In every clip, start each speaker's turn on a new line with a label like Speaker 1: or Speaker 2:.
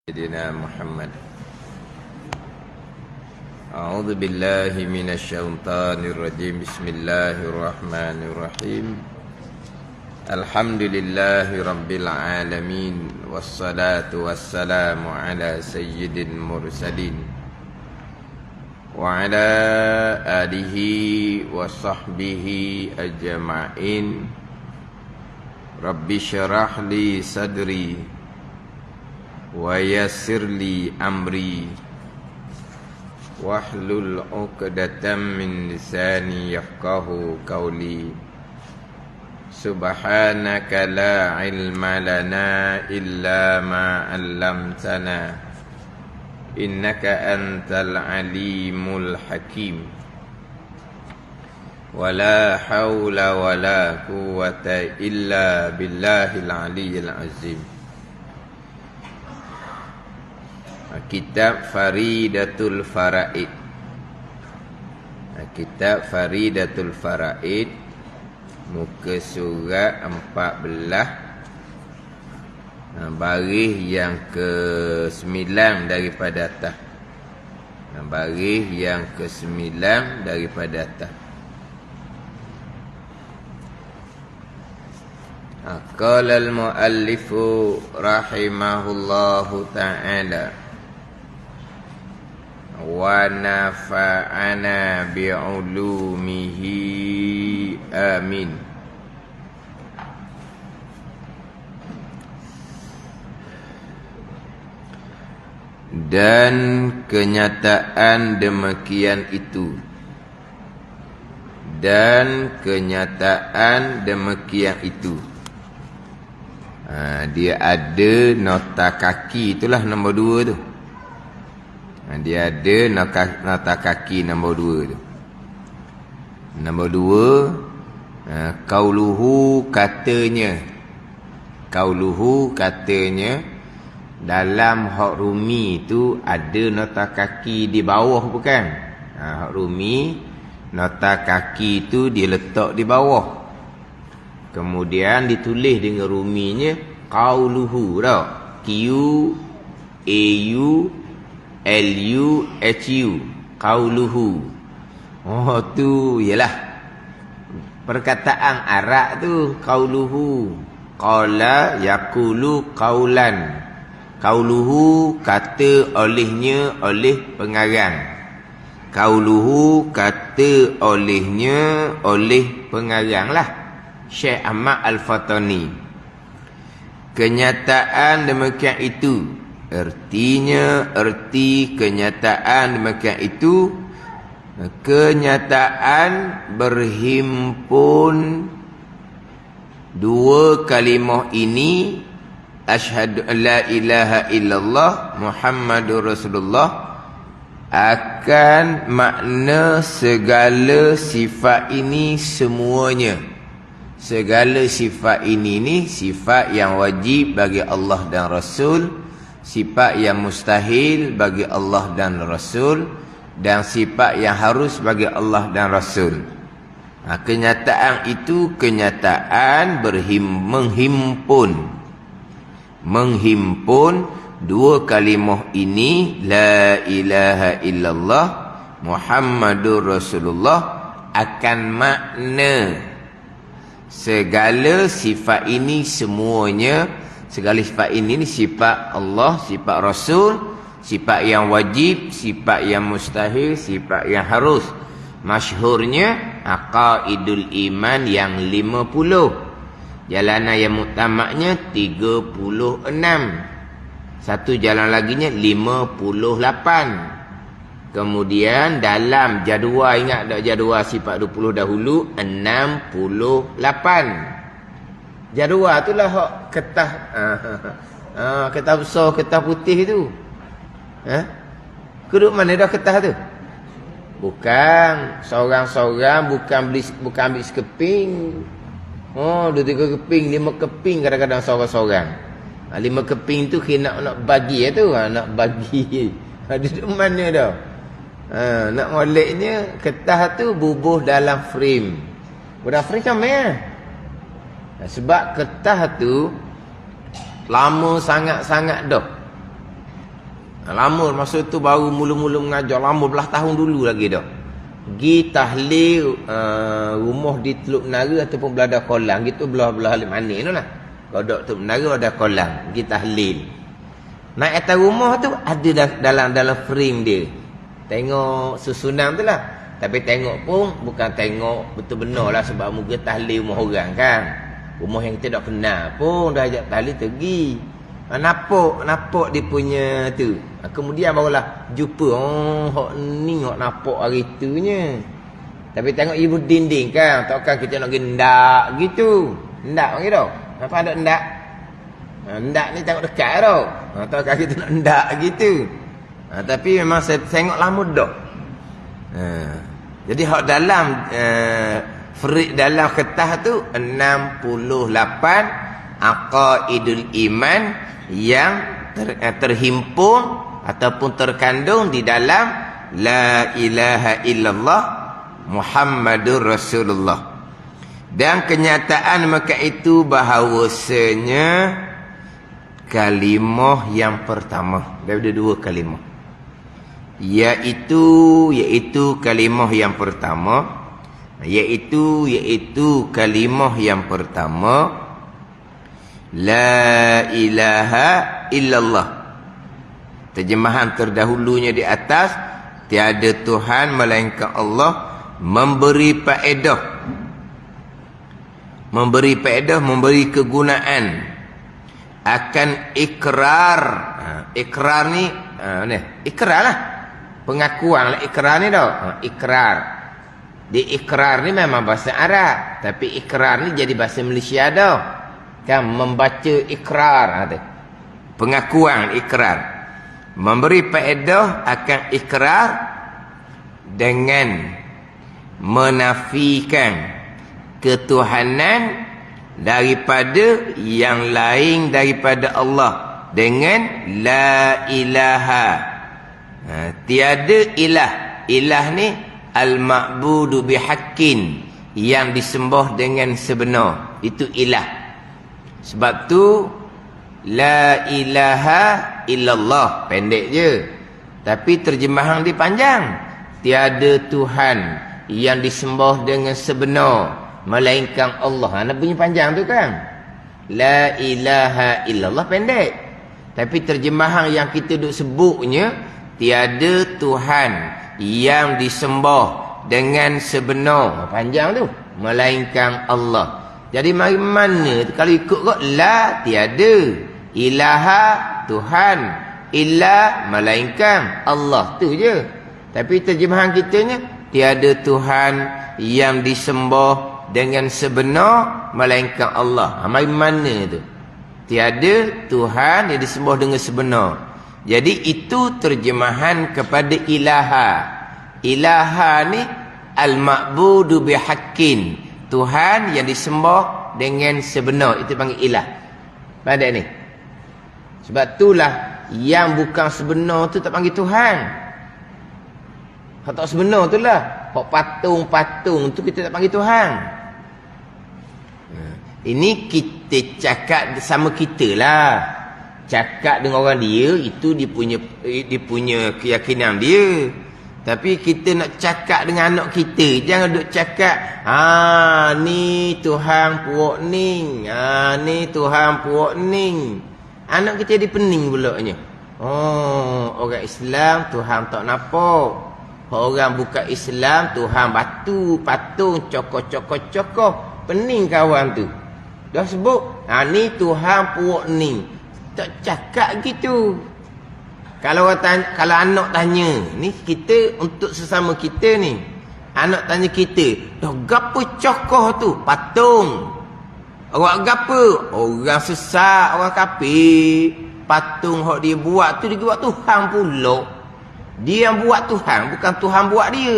Speaker 1: سيدنا محمد. أعوذ بالله من الشيطان الرجيم. بسم الله الرحمن الرحيم. الحمد لله رب العالمين، والصلاة والسلام على سيد المرسلين وعلى آله وصحبه أجمعين. رب اشرح لي صدري ويسر لي أمري واحلل عقدة من لساني يفقه قولي. سبحانك لا علم لنا إلا ما علمتنا إنك أنت العليم الحكيم. ولا حول ولا قوة إلا بالله العلي العظيم. Kitab Faridatul Faraid. Kitab Faridatul Faraid, muka surat 14, baris yang ke-9 daripada atas. Baris yang ke-9 daripada atas. Qala al-muallifu rahimahullahu ta'ala wa nafa'ana bi'ulumihi amin. Dan kenyataan demikian itu. Dan kenyataan demikian itu. Dia ada nota kaki, itulah nombor 2 tu. Dia ada nota kaki nombor 2 tu. Nombor 2, qauluhu katanya. Qauluhu katanya. Dalam hak rumi tu ada nota kaki di bawah, bukan? Hak rumi, nota kaki tu dia letak di bawah. Kemudian ditulis dengan ruminya qauluhu tau. Q A U L U H U, qauluhu. Oh tu ialah perkataan Arab tu, qauluhu. Qala yaqulu qaulan. Qauluhu kata olehnya oleh pengarang. Qauluhu kata olehnya oleh pengarang lah, Syekh Ahmad Al-Fatani. Kenyataan demikian itu, ertinya, erti kenyataan demikian itu, kenyataan berhimpun dua kalimah ini, asyhadu an la ilaha illallah Muhammadur Rasulullah, akan makna segala sifat ini semuanya. Segala sifat ini ni sifat yang wajib bagi Allah dan Rasul, sifat yang mustahil bagi Allah dan Rasul, dan sifat yang harus bagi Allah dan Rasul. Kenyataan itu kenyataan menghimpun dua kalimah ini, la ilaha illallah Muhammadur Rasulullah, akan makna segala sifat ini semuanya. Segala sifat ini sifat Allah, sifat Rasul, sifat yang wajib, sifat yang mustahil, sifat yang harus. Masyhurnya aqaidul iman yang 50. Jalanan yang muktamadnya 36. Satu jalan laginya 58. Kemudian dalam jadual, ingat tak jadual sifat 20 dahulu, 68. Jadual tu lah hak kertas, kertas besar, kertas putih tu. Keduk mana dah kertas tu? Bukan seorang-seorang, bukan ambil sekeping. 2-3 keping, 5 keping kadang-kadang seorang-seorang. 5 keping tu kena nak bagi tu, nak bagi. Duduk mana dah? Nak moleknya kertas tu bubuh dalam frame. Dalam frame kan main. Sebab kertas tu lama sangat-sangat dah. Lama masa tu baru mula-mula mengajar, lama belah tahun dulu lagi dah. Gi tahlil rumah di Teluk Menara ataupun Belada Kolang gitu, belah-belah Manik tu lah. Kodok Teluk Menara ada kolang, gi tahlil. Naik atas rumah tu ada dalam frame dia. Tengok susunan tu lah. Tapi tengok pun bukan tengok betul benar lah, sebab muka tahlil rumah orang kan. Rumah yang kita tak kenal pun dah ajak tahlil pergi. Nampak dia punya tu. Kemudian barulah jumpa, hok ni hok nampak hari itunya. Tapi tengok ibu dinding kan, takkan kita nak gendak gitu. Ndak panggil dah. Apa ada ndak? Ndak ni tengok dekat tau. Takkan kita nak ndak gitu. Tapi memang saya tengok lama dah. Jadi hok dalam dalam kertas tu 68 aqaidul iman yang terhimpun ataupun terkandung di dalam la ilaha illallah Muhammadur Rasulullah. Dan kenyataan maka itu bahawasanya kalimah yang pertama daripada dua kalimah, iaitu kalimah yang pertama, iaitu kalimah yang pertama, la ilaha illallah. Terjemahan terdahulunya di atas, tiada Tuhan melainkan Allah, memberi faedah, memberi kegunaan akan ikrar. Ikrar ni ikrar lah, pengakuan lah ikrar ni dah. Ikrar. Di ikrar ni memang bahasa Arab, tapi ikrar ni jadi bahasa Malaysia dah. Kan membaca ikrar, pengakuan ikrar, memberi faedah akan ikrar dengan menafikan ketuhanan daripada yang lain daripada Allah dengan la ilaha. Tiada ilah. Ilah ni al-ma'budu bihaqqin, yang disembah dengan sebenar, itu ilah. Sebab tu la ilaha illallah pendek je, tapi terjemahan dia panjang. Tiada Tuhan yang disembah dengan sebenar melainkan Allah. Nak bunyi panjang tu kan. La ilaha illallah pendek, tapi terjemahan yang kita duk sebutnya, tiada Tuhan yang disembah dengan sebenar, panjang tu, melainkan Allah. Jadi mari mana tu? Kalau ikut kok la tiada, ilaha Tuhan, illa melainkan Allah, tu je. Tapi terjemahan kitanya, tiada Tuhan yang disembah dengan sebenar melainkan Allah. Mari mana tu? Tiada Tuhan yang disembah dengan sebenar. Jadi itu terjemahan kepada ilaha. Ilaha ni al-ma'budu bihaqqin, Tuhan yang disembah dengan sebenar, itu panggil ilah. Pada ni. Sebab itulah yang bukan sebenar tu tak panggil Tuhan. Hak tak sebenar tu lah, hak patung-patung tu kita tak panggil Tuhan. Ini kita cakap sama kita lah. Cakap dengan orang dia, itu dia punya keyakinan dia. Tapi kita nak cakap dengan anak kita, jangan duk cakap, ni Tuhan puak ning, ni Tuhan puak ning. Anak kita jadi pening pulaknya. Orang Islam Tuhan tak nampak. Orang bukan Islam Tuhan batu, patung, cokoh. Pening kawan tu. Dah sebut, ni Tuhan puak ning. Tak cakap gitu. Kalau anak tanya, ni kita untuk sesama kita ni. Anak tanya kita, dah gapo cokoh tu? Patung. Awak gapo? Orang sesat, orang kafir. Patung hak dia buat tu, dia buat Tuhan pula. Dia yang buat Tuhan, bukan Tuhan buat dia.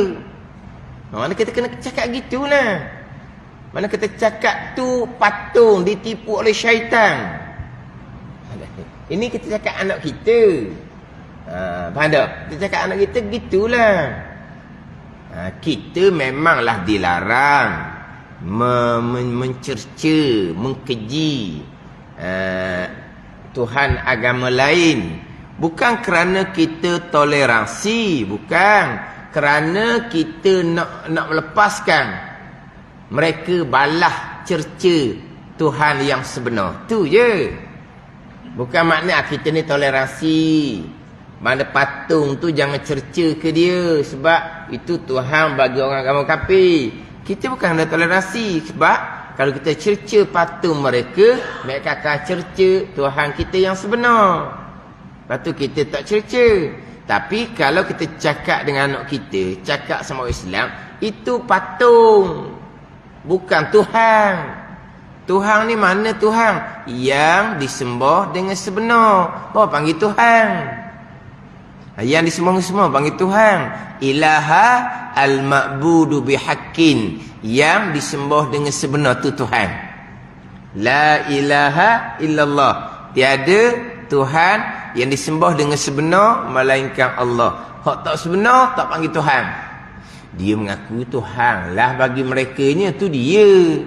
Speaker 1: Mana kita kena cakap gitulah. Mana kita cakap tu patung ditipu oleh syaitan. Ini kita cakap anak kita. Faham tak? Kita cakap anak kita gitulah. Kita memanglah dilarang mencerca, mengkeji Tuhan agama lain, Bukan kerana kita toleransi, bukan. Kerana kita nak melepaskan mereka balah cerca Tuhan yang sebenar. Tu je. Bukan makna kita ni toleransi. Mana patung tu jangan cerca ke dia. Sebab itu Tuhan bagi orang agama kafir. Kita bukan ada toleransi. Sebab kalau kita cerca patung mereka akan cerca Tuhan kita yang sebenar. Lepas tu kita tak cerca. Tapi kalau kita cakap dengan anak kita, cakap sama orang Islam, itu patung. Bukan Tuhan. Tuhan ni mana Tuhan? Yang disembah dengan sebenar. Bawa panggil Tuhan. Yang disembah dengan sebenar panggil Tuhan. Ilaha al-ma'budu bihaqqin. Yang disembah dengan sebenar tu Tuhan. La ilaha illallah. Tiada Tuhan yang disembah dengan sebenar melainkan Allah. Hak tak sebenar tak panggil Tuhan. Dia mengaku Tuhan lah, bagi merekanya tu dia.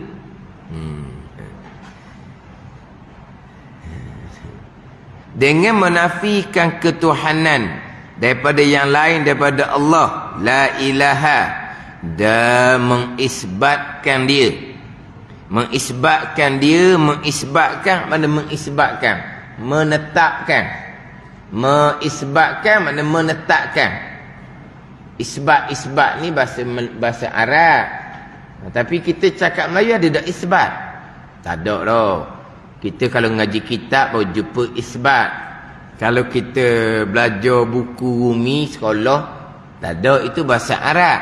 Speaker 1: Dengan menafikan ketuhanan daripada yang lain daripada Allah, la ilaha, dan mengisbatkan dia. Mengisbatkan dia, mengisbatkan mana mengisbatkan? Menetapkan. Mengisbatkan mana menetapkan. Isbat ni bahasa Arab. Tapi kita cakap Melayu ada tak isbat? Tak ada dah. Kita kalau ngaji kitab baru jumpa isbat. Kalau kita belajar buku Rumi sekolah, tak ada, itu bahasa Arab.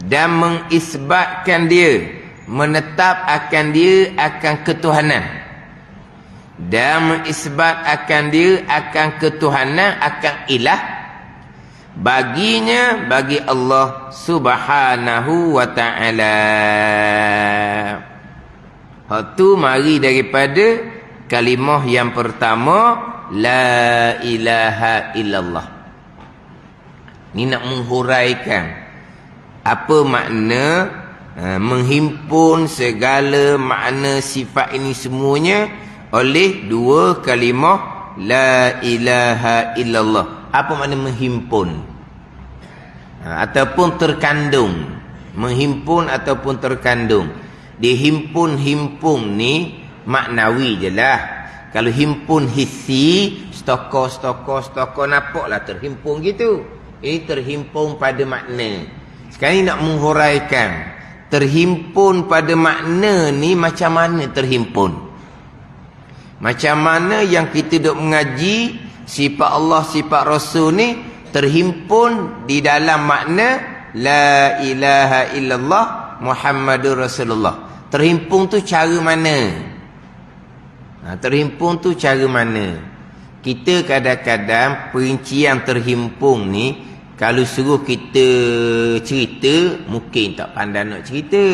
Speaker 1: Dan mengisbatkan dia, menetap akan dia akan ketuhanan. Dan mengisbat akan dia akan ketuhanan, akan ilah. Baginya, bagi Allah subhanahu wa ta'ala. Hak tu mari daripada kalimah yang pertama, la ilaha illallah. Ni nak menghuraikan apa makna menghimpun segala makna sifat ini semuanya oleh dua kalimah la ilaha illallah. Apa makna menghimpun? Ataupun terkandung. Menghimpun ataupun terkandung. Dihimpun-himpun ni maknawi je lah. Kalau himpun hissi, stokor nampaklah terhimpun gitu. Ini terhimpun pada makna. Sekarang ni nak menghuraikan. Terhimpun pada makna ni macam mana terhimpun? Macam mana yang kita duk mengaji sifat Allah, sifat Rasul ni terhimpun di dalam makna la ilaha illallah Muhammadur Rasulullah. Terhimpun tu cara mana? Terhimpun tu cara mana? Kita kadang-kadang perincian terhimpun ni, kalau suruh kita cerita, mungkin tak pandai nak cerita.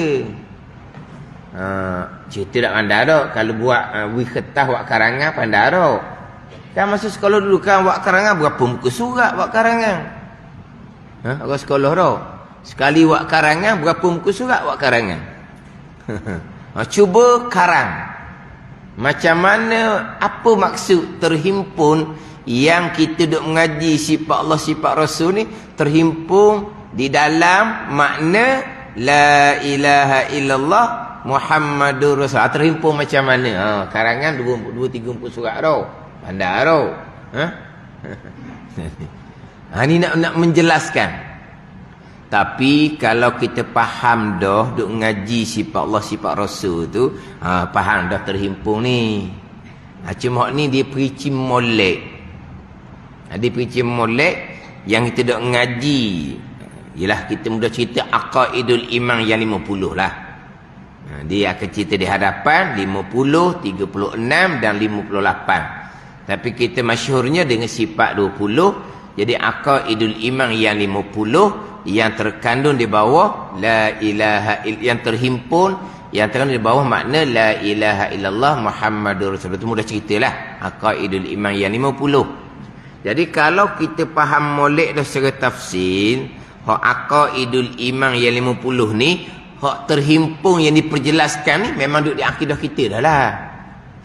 Speaker 1: Cerita tak pandai tak. Kalau buat kertas, buat karangan, pandai tak. Kan masa sekolah dulu kan, buat karangan berapa muka surat buat karangan? Orang sekolah tak. Sekali buat karangan, berapa muka surat buat karangan? Cuba karang. Macam mana, apa maksud terhimpun yang kita duk mengaji sifat Allah, sifat Rasul ni terhimpun di dalam makna la ilaha illallah Muhammadur Rasul. Terhimpun macam mana? Karangan 2-3 surat tau. Pandai tau. Ni nak menjelaskan. Tapi kalau kita faham dah duk ngaji sifat Allah, sifat Rasul tu, faham dah terhimpun ni. Cuma ni dia perici molek. Dia perici molek yang kita duk ngaji. Yalah, kita mudah cerita aqaidul iman yang 50 lah. Dia akan cerita di hadapan 50, 36 dan 58. Tapi kita masyhurnya dengan sifat 20. Jadi aqaidul iman yang 50 yang terkandung di bawah la ilaha yang terhimpun, yang terkandung di bawah makna la ilaha illallah Muhammadur Rasulullah. Itu mudah ceritalah aqaidul iman yang 50. Jadi kalau kita faham molek dah secara tafsir, hak aqaidul iman yang 50 ni, hak terhimpun yang diperjelaskan ni memang duduk di akidah kita dah lah.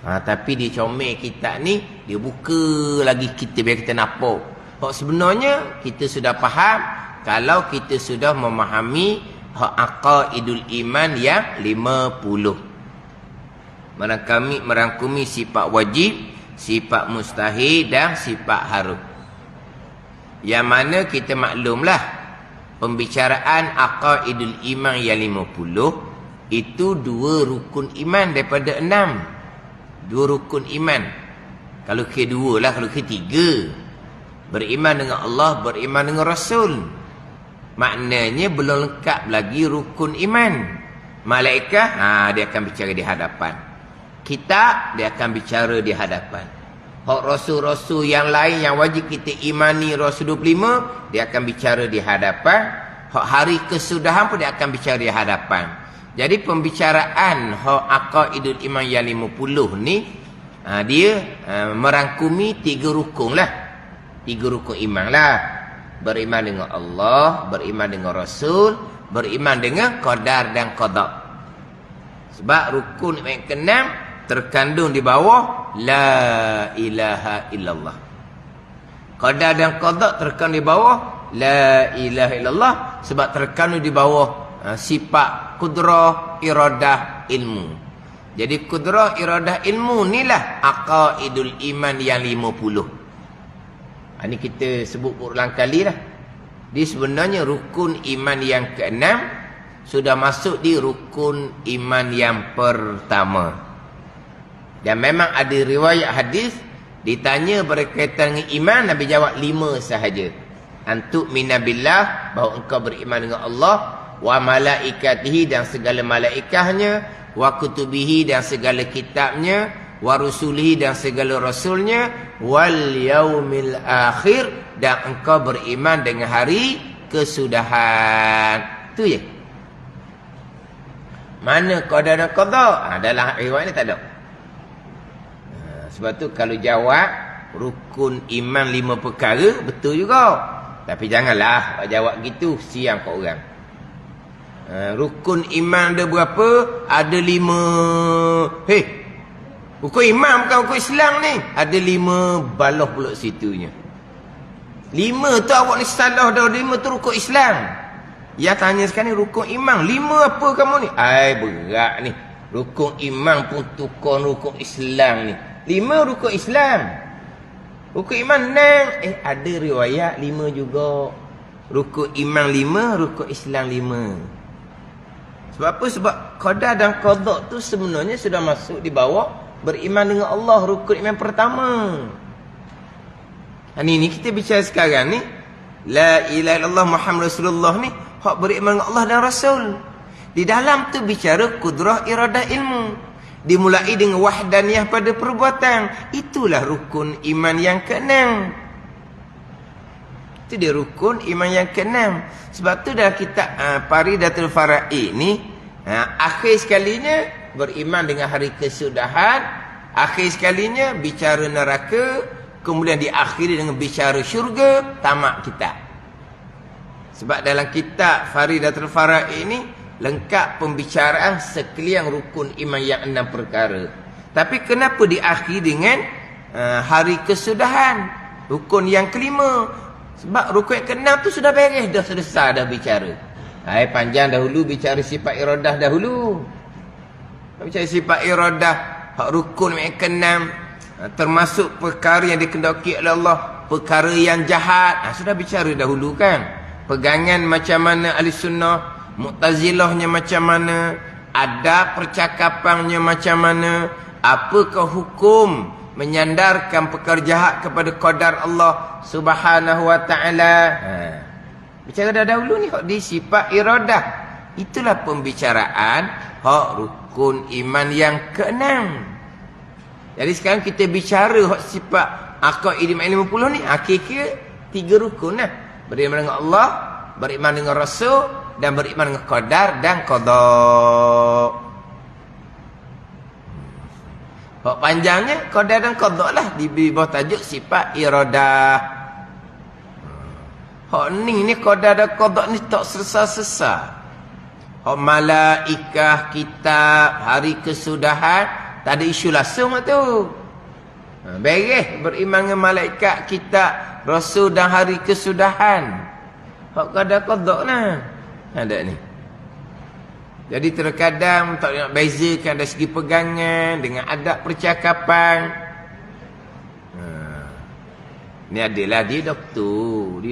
Speaker 1: Tapi dia comel kita ni, dia buka lagi kita biar kita nampak. Sebenarnya kita sudah faham kalau kita sudah memahami aqaidul iman yang 50. Merangkumi sifat wajib, sifat mustahil dan sifat harus. Yang mana kita maklumlah pembicaraan aqaidul iman yang 50 itu 2 rukun iman daripada 6. 2 rukun iman. Kalau ke 2 lah, kalau ke 3. Beriman dengan Allah, beriman dengan Rasul. Maknanya belum lengkap lagi rukun iman. Malaikat, dia akan bicara di hadapan. Kitab, dia akan bicara di hadapan. Rasul-rasul yang lain yang wajib kita imani, Rasul 25, dia akan bicara di hadapan. Hari kesudahan pun dia akan bicara di hadapan. Jadi pembicaraan aqaidul iman yang 50 ni, dia merangkumi 3 rukun lah. 3 rukun iman lah. Beriman dengan Allah, beriman dengan Rasul, beriman dengan qadar dan qada. Sebab rukun yang ke-6 terkandung di bawah la ilaha illallah. Qadar dan qada terkandung di bawah la ilaha illallah, sebab terkandung di bawah sifat kudrah, iradah, ilmu. Jadi kudrah, iradah, ilmu inilah aqaidul iman yang 50. Ini kita sebut berulang kali lah. Dia sebenarnya rukun iman yang ke-6 sudah masuk di rukun iman yang pertama. Dan memang ada riwayat hadis ditanya berkaitan dengan iman, Nabi jawab 5 sahaja. Antuk minabillah, bahawa engkau beriman dengan Allah, wa malaikatihi dan segala malaikahnya, wa kutubihi dan segala kitabnya, wa rusulihi dan segala rasulnya, wal yaumil akhir dan engkau beriman dengan hari kesudahan. Itu je. Mana qada dan qada? Dalam riwayat ni tak ada. Sebab tu kalau jawab rukun iman 5 perkara, betul juga. Tapi janganlah jawab gitu, siang kat orang. Rukun iman ada berapa? Ada 5. Rukun iman bukan rukun Islam ni. Ada 5 baloh pula situnya. 5 tu awak ni salah dah. 5 tu rukun Islam. Ya tanya sekarang ni rukun iman. 5 apa kamu ni? Berat ni. Rukun iman pun tukar rukun Islam ni. 5 rukun Islam. Rukun iman 6. Ada riwayat 5 juga. Rukun iman 5, rukun Islam 5. Sebab apa? Sebab qadar dan qada tu sebenarnya sudah masuk di bawah beriman dengan Allah, rukun iman pertama. Ini kita bicara sekarang ni, la ilaha illallah Muhammad Rasulullah ni, hak beriman dengan Allah dan Rasul. Di dalam tu bicara kudrah, iradah, ilmu. Dimulai dengan wahdaniyah pada perbuatan. Itulah rukun iman yang ke-6. Itu dia rukun iman yang ke-6. Sebab tu dalam kitab Faridatul Fara'i ni, akhir sekalinya beriman dengan hari kesudahan, akhir sekalinya bicara neraka, kemudian diakhiri dengan bicara syurga, tamat kita. Sebab dalam kitab Faridatul Fara'i ni lengkap pembicaraan sekalian rukun iman yang 6 perkara. Tapi kenapa diakhiri dengan hari kesudahan, rukun yang ke-5? Sebab rukun yang ke-6 tu sudah beres, dah selesai dah bicara. Panjang dahulu bicara sifat iradah dahulu. Bicara sifat iradah, hak rukun yang ke-6, termasuk perkara yang dikehendaki oleh Allah, perkara yang jahat. Sudah bicara dahulu kan. Pegangan macam mana ahli sunnah, Mu'tazilahnya macam mana, adab percakapannya macam mana, apakah hukum menyandarkan perkara jahat kepada qadar Allah Subhanahu wa taala. Bicara dah dahulu ni hak di sifat iradah. Itulah pembicaraan hak rukun iman yang ke-6. Jadi sekarang kita bicara hak sifat aqaid iman 50 ni, kira-kira 3 rukun lah. Beriman dengan Allah, beriman dengan Rasul dan beriman dengan qadar dan qada. Hak panjangnya qadar dan qada lah, di bawah tajuk sifat iradah. Hak ni qadar dan qada ni tak selesai-selesai. Hak malaikah, kitab, hari kesudahan Tak ada isu langsung tu. Beres beriman dengan malaikat, kitab, rasul dan hari kesudahan. Hak qada-qada lah. Ada ni. Jadi terkadang tak nak bezakan dari segi pegangan dengan adab percakapan. Ni adalah dia doktor.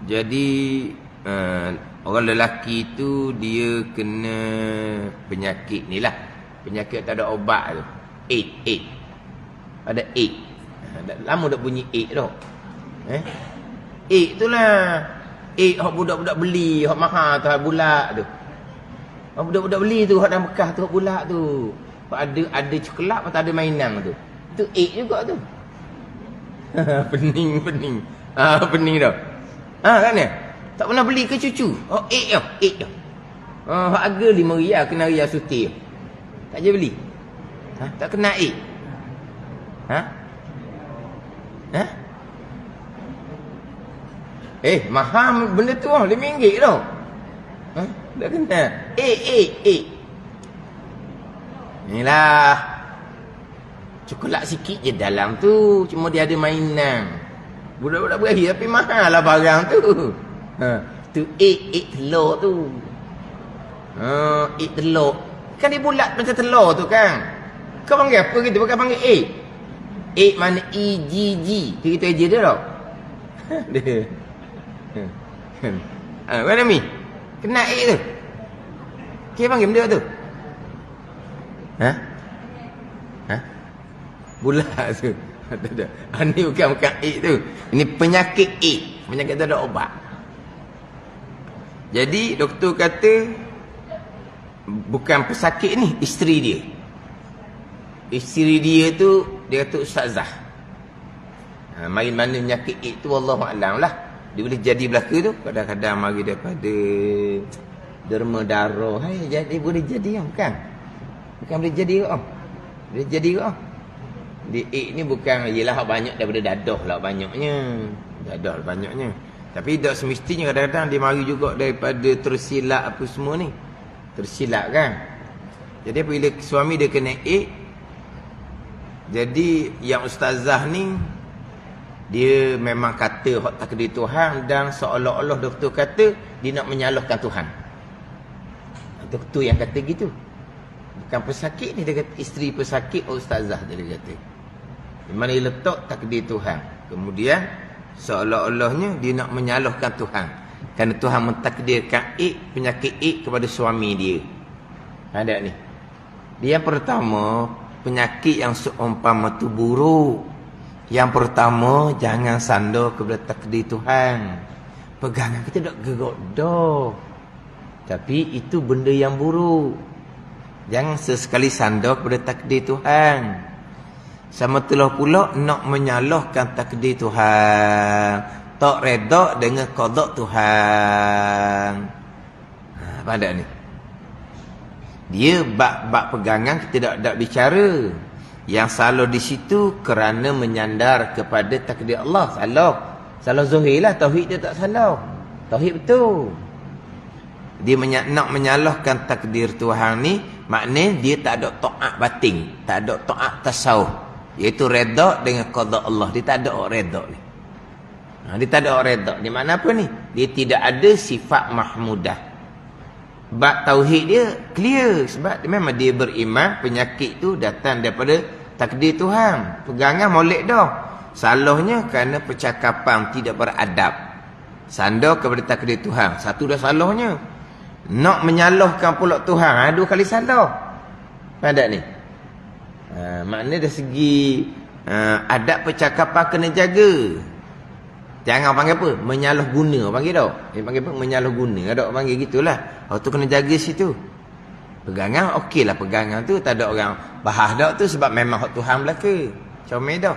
Speaker 1: Jadi orang lelaki tu dia kena penyakit ni lah. Penyakit tak ada obat tu. AIDS. Ada AIDS. Lama dah bunyi AIDS tu. AIDS tu lah. AIDS hak budak-budak beli, hak mahal tu, hak bulak tu. Hak budak-budak beli tu, hak dalam bekas tu, hak bulak tu. Hak ada coklat atau ada mainan tu. Itu AIDS juga tu. Pening. Pening dah. Kan ni? Tak pernah beli ke cucu? Oh, AIDS tu. Hak harga RM5 kena ria suti. Tak je beli. Tak kena AIDS. Mahal benda tu RM5 tau. Tak kena. Inilah. Coklat sikit je dalam tu. Cuma dia ada mainan. Budak-budak berakhir tapi mahal lah barang tu. Tu telur tu. Telur. Kan dia bulat macam telur tu kan. Kau panggil apa gitu? Bukan panggil mana EGG. Kita je dia tau. Dia. Mana Mi? Kena tu. Kita panggil benda tu. Bulat tu. Tak ada. Ini bukan tu. Ini penyakit penyakit tak ada obat. Jadi doktor kata bukan pesakit ni, isteri dia. Isteri dia tu dia kata ustazah. Main mana penyakit tu wallahualam lah. Dia boleh jadi belaka tu kadang-kadang mari daripada derma darah. Jadi boleh jadi kan? Bukan boleh jadi ke? Boleh jadi ke? Dia ni bukan ialah hak banyak daripada dadah lah banyaknya. Dadah banyaknya. Tapi tak semestinya kadang-kadang dia mari juga daripada tersilap apa semua ni. Tersilap kan? Jadi bila suami dia kena jadi yang ustazah ni dia memang kata hak takdir Tuhan dan seolah-olah doktor kata dia nak menyalahkan Tuhan. Doktor yang kata gitu. Bukan pesakit ni, dia kata isteri pesakit ustazah dia kata. Di mana dia letak takdir Tuhan. Kemudian seolah-olahnya dia nak menyalahkan Tuhan. Kerana Tuhan mentakdirkan penyakit kepada suami dia. Ada ni. Dia yang pertama, penyakit yang seumpama tu buruk. Yang pertama, jangan sandar kepada takdir Tuhan. Pegangan kita tak gerak dah. Tapi itu benda yang buruk. Jangan sesekali sandar kepada takdir Tuhan. Sama telah pula nak menyalahkan takdir Tuhan. Tak reda dengan qada Tuhan. Apa ada ni? Dia bab pegangan kita tak bicara. Yang salah di situ kerana menyandar kepada takdir Allah. Salah zahir lah. Tauhid dia tak salah. Tauhid betul. Dia nak menyalahkan takdir Tuhan ni, maknanya dia tak ada taat batin, tak ada taat tasawuf, iaitu reda dengan qada Allah. Dia tak ada reda ni. Dia tak ada reda. Di mana apa ni? Dia tidak ada sifat mahmudah. Bab tauhid dia clear sebab memang dia beriman penyakit tu datang daripada takdir Tuhan. Pegangan molek dah. Salahnya kerana percakapan tidak beradab. Sandar kepada takdir Tuhan. Satu dah salahnya. Nak menyalahkan pula Tuhan, dua kali salah. Ada ni. Maknanya dari segi adab percakapan kena jaga. Jangan panggil apa? Menyalah guna panggil tau. Dia panggil apa? Menyalah guna. Ada orang panggil gitulah. Tu kena jaga situ. Pegangan okey lah, pegangan tu tak ada orang bahas dak tu sebab memang hak Tuhan belaka. Comel dah.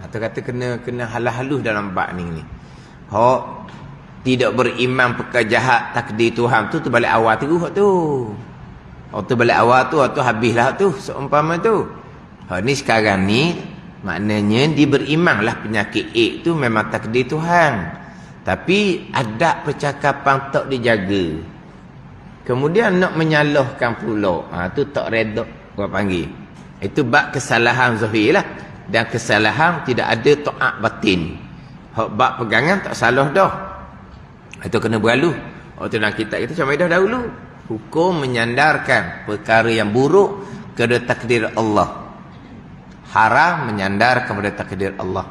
Speaker 1: Tu kata kena halah-halus dalam bab ni. Hak tidak beriman perkara jahat takdir Tuhan tu balik awal tu hak tu. Hak tu balik awal tu habislah tu seumpama tu. Hak ni sekarang ni maknanya dia berimanlah penyakit tu memang takdir Tuhan. Tapi adab percakapan tak dijaga. kemudian nak menyalahkan pula, tu tak reda orang panggil. Itu bab kesalahan zahir lah. Dan kesalahan tidak ada taat batin. Hak bab pegangan tak salah dah. Itu kena berlalu. Waktu dalam kitab kita macam dah dahulu. Hukum menyandarkan perkara yang buruk kepada takdir Allah. Haram menyandar kepada takdir Allah.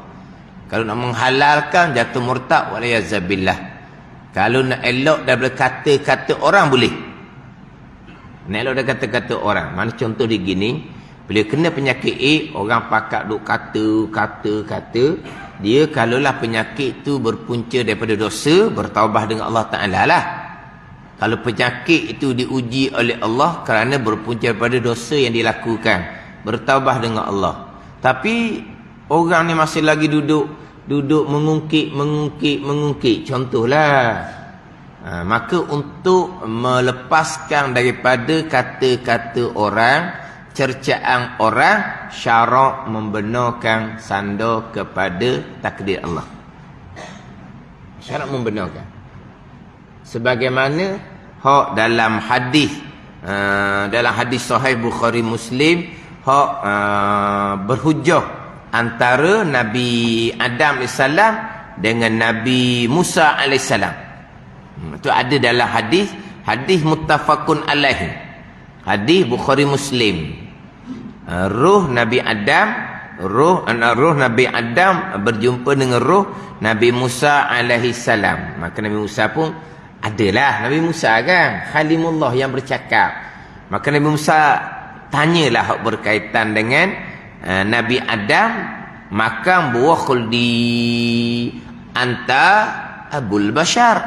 Speaker 1: Kalau nak menghalalkan jatuh murtad waliyazabillah. Kalau nak elok daripada kata-kata orang boleh. Nak elok daripada kata-kata orang. Mana contoh dia gini, bila kena penyakit A, orang pakak duk kata. Dia kalaulah penyakit tu berpunca daripada dosa, bertaubat dengan Allah Ta'ala lah. Kalau penyakit itu diuji oleh Allah kerana berpunca daripada dosa yang dilakukan, bertaubat dengan Allah. Tapi orang ni masih lagi duduk mengungkit. Contohlah. Maka untuk melepaskan daripada kata-kata orang, cercaan orang, syarak membenarkan sandar kepada takdir Allah. Syarak membenarkan. Sebagaimana hak dalam hadis sahih Bukhari Muslim, hak berhujah antara Nabi Adam AS dengan Nabi Musa AS. Itu ada dalam hadis muttafaqun alaihi. Hadis Bukhari Muslim. Roh Nabi Adam berjumpa dengan roh Nabi Musa alaihi salam. Maka Nabi Musa pun adalah Nabi Musa kan, Khalimullah yang bercakap. Maka Nabi Musa tanyalah hak berkaitan dengan Nabi Adam, makan buah khuldi, anta abul bashar,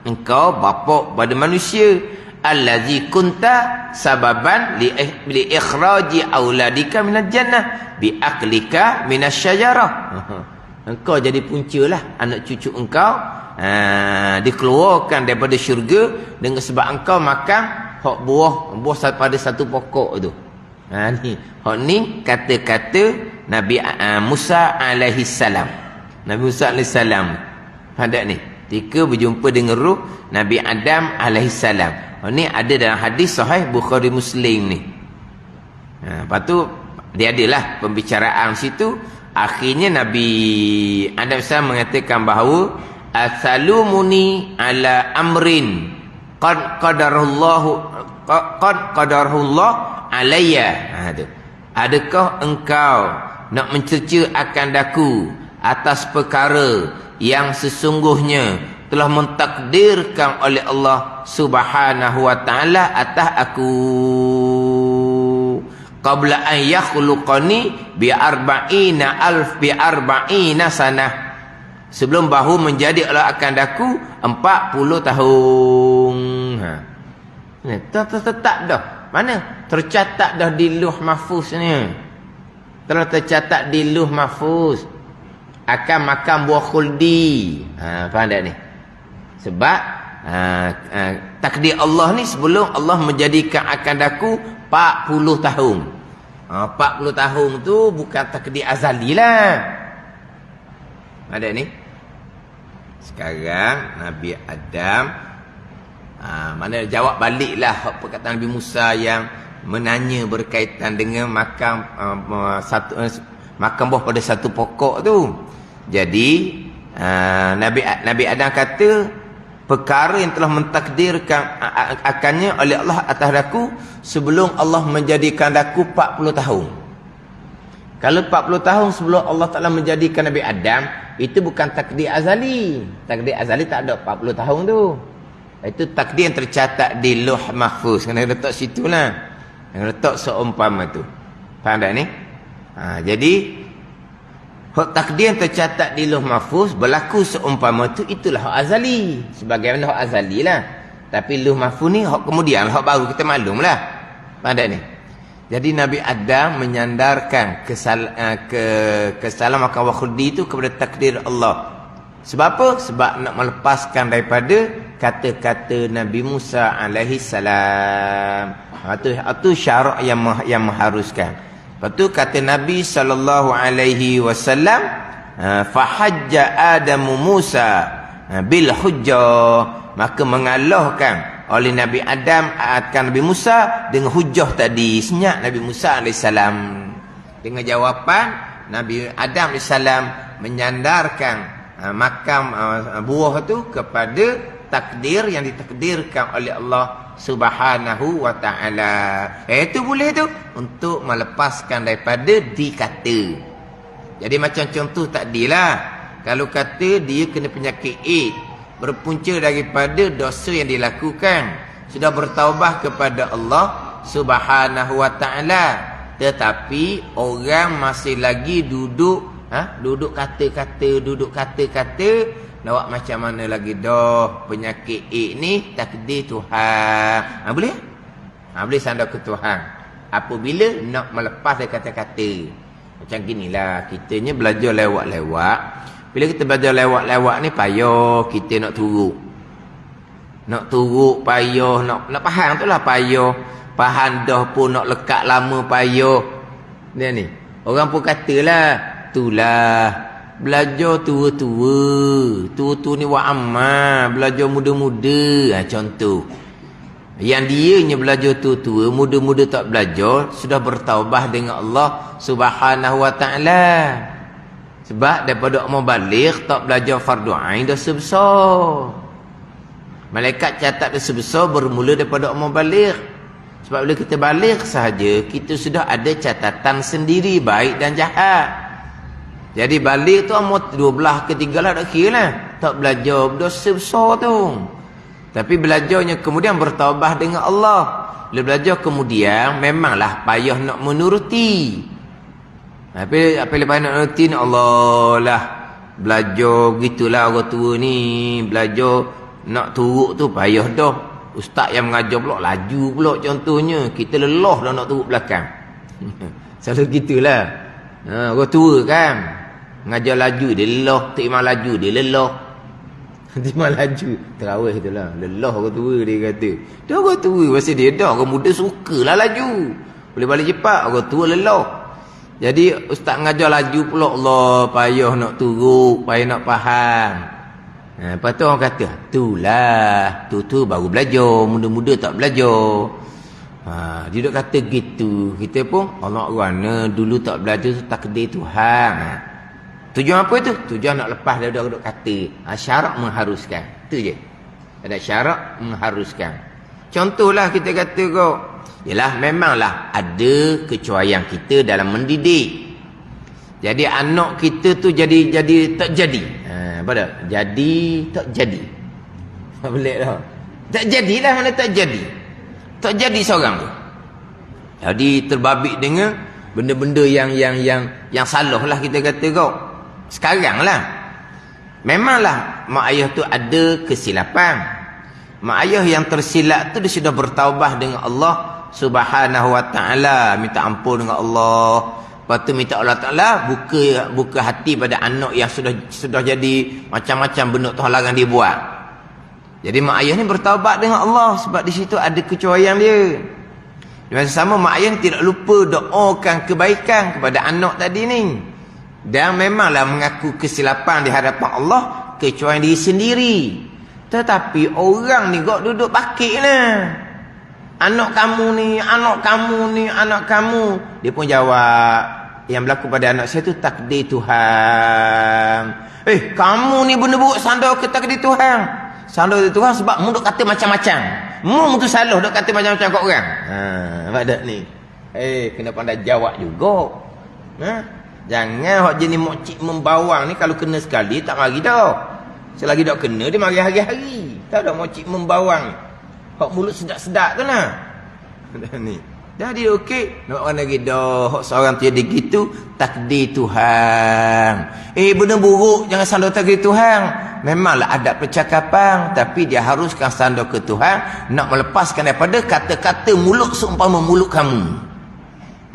Speaker 1: engkau bapa pada manusia, allazi kunta sababan li ikhraji auladika minal jannah bi aklika minasyajarah. Engkau jadi puncalah anak cucu engkau dikeluarkan daripada syurga dengan sebab engkau makan hak buah pada satu pokok tu. Ni kata-kata Nabi Musa alaihi salam. Nabi Musa alaihi salam pada ni ketika berjumpa dengan ruh Nabi Adam alaihi salam. Ni ada dalam hadis sahih Bukhari Muslim ni. Lepas tu dia adalah pembicaraan situ. Akhirnya Nabi Adam SAW mengatakan bahawa asalumuni ala amrin qad qadarullah alayya. Adakah engkau nak mencerca akan daku atas perkara yang sesungguhnya telah mentakdirkan oleh Allah Subhanahu wa taala atas aku qabla an yakhluqani bi arba'ina sanah, sebelum bahu menjadi Allah akan daku 40 tahun. Tetap dah. Mana? Tercatat dah di Lauh Mahfuz ni. Telah tercatat di Lauh Mahfuz akan makan buah khuldi. Faham tak ni? Sebab takdir Allah ni sebelum Allah menjadikan akan daku 40 tahun. 40 tahun tu bukan takdir azali lah. Ada ni. Sekarang Nabi Adam mana jawab baliklah perkataan Nabi Musa yang menanya berkaitan dengan makan buah pada satu pokok tu. Jadi Nabi Adam kata perkara yang telah mentakdirkan akannya oleh Allah atas daku sebelum Allah menjadikan daku 40 tahun. Kalau 40 tahun sebelum Allah Ta'ala menjadikan Nabi Adam, itu bukan takdir azali. Takdir azali tak ada 40 tahun tu. Itu takdir yang tercatat di Lauh Mahfuz. Kena letak situ lah. Kena letak seumpama tu. Faham tak ni? Jadi hak takdir yang tercatat di Lauh Mahfuz berlaku seumpama tu, itulah hak azali. Sebagaimana hak azali lah. Tapi Lauh Mahfuz ni hak kemudian, hak baru, kita maklum lah. Faham tak ni? Jadi Nabi Adam menyandarkan kesalahan makan buah khuldi itu kepada takdir Allah. Sebab apa? Sebab nak melepaskan daripada kata-kata Nabi Musa alaihi salam. Itu syarak yang mengharuskan. Lepas tu kata Nabi SAW, fahajja Adamu Musa bil hujjah, maka mengalahkan oleh Nabi Adam akan Nabi Musa dengan hujah tadi. Senyap Nabi Musa AS dengan jawapan Nabi Adam AS menyandarkan makam buah tu kepada takdir yang ditakdirkan oleh Allah Subhanahu wa ta'ala. Itu boleh tu untuk melepaskan daripada dikata. Jadi macam contoh tadilah, kalau kata dia kena penyakit AIDS, berpunca daripada dosa yang dilakukan, sudah bertaubah kepada Allah Subhanahu wa ta'ala, tetapi orang masih lagi duduk kata-kata, nak macam mana lagi dah penyakit AIDS ni takdir Tuhan. Boleh? Boleh sandar ke Tuhan apabila nak melepas dari kata-kata. Macam ginilah, kitanya belajar lewat-lewat. Bila kita belajar lewat-lewat ni payah kita nak turut. Nak turut payah, nak faham tu lah payah. Faham dah pun nak lekat lama payah. Dia ni, orang pun katalah, itulah belajar tua-tua ni wa amal, belajar muda-muda. Contoh yang dianya belajar tua-tua, muda-muda tak belajar, sudah bertaubah dengan Allah Subhanahu wa ta'ala. Sebab daripada umur baligh tak belajar fardu ain dosa besar. Malaikat catat dosa besar bermula daripada umur baligh. Sebab bila kita baligh sahaja, kita sudah ada catatan sendiri baik dan jahat. Jadi balik tu umur 12 ke 13 lah tak kira lah. Tak belajar dosa besar tu. Tapi belajarnya kemudian bertaubah dengan Allah. Bila belajar kemudian memanglah payah nak menuruti. Tapi apa lepas nak menuruti ni Allah lah. Belajar begitulah orang tua ni. Belajar nak turut tu payah dah. Ustaz yang mengajar pula laju pula contohnya. Kita lelah dah nak turut belakang. Selalu gitulah. Orang tua kan. Mengajar laju dia lelah, tak imam laju dia lelah. Imam laju terawih itulah, lelah orang tua dia kata. Dia orang tua pasal dia dah, orang muda sukalah laju. Boleh balik cepat, orang tua lelah. Jadi ustaz mengajar laju pula, Allah payah nak turut, payah nak faham. Lepas tu orang kata, itulah, tu baru belajar, muda-muda tak belajar. Dia duk kata gitu. Kita pun Allah kerana dulu tak belajar tu takdir Tuhan. Tujuan apa tu? Tujuan nak lepas daripada duk kata. Syarak mengharuskan. Tu je. Ada syarak mengharuskan. Contohlah kita kata kau, yalah memanglah ada kecuaian kita dalam mendidik. Jadi anak kita tu jadi tak jadi. Apa dah? Jadi tak jadi. Boleh dah. Tak jadilah, mana tak jadi. Tak jadi seorang tu. Jadi terbabit dengan benda-benda yang salah lah kita kata kau. Sekarang lah. Memanglah mak ayah tu ada kesilapan. Mak ayah yang tersilap tu dia sudah bertaubah dengan Allah Subhanahu wa ta'ala. Minta ampun dengan Allah. Lepas tu minta Allah Ta'ala buka hati pada anak yang sudah jadi macam-macam benda Tuhan larang dia buat. Jadi mak ayah ni bertaubat dengan Allah sebab di situ ada kecuaian dia. Dengan sama mak ayah tidak lupa doakan kebaikan kepada anak tadi ni. Dan memanglah mengaku kesilapan di hadapan Allah, kecuaian diri sendiri. Tetapi orang ni kok duduk pakik lah. Anak kamu ni, anak kamu ni, anak kamu. Dia pun jawab, yang berlaku pada anak saya tu takdir Tuhan. Kamu ni benda buruk sandar ke takdir Tuhan? Sandar ke Tuhan sebab mu duk kata macam-macam. Mu tu salah duk kata macam-macam kat orang. Apa dak ni? Kena pandai jawab juga. Jangan hok jenis mokcik membawang ni kalau kena sekali tak mari dah. Selagi tak kena dia mari hari-hari. Tak ada mokcik membawang. Hok mulut sedap-sedap tu lah. Ni. Dah dia okey. Nak orang lagi dah. Hok seorang tu jadi gitu. Takdir Tuhan. Benda buruk jangan sandar takdir Tuhan. Memanglah ada percakapan. Tapi dia haruskan sandar ke Tuhan. Nak melepaskan daripada kata-kata mulut seumpama mulut kamu.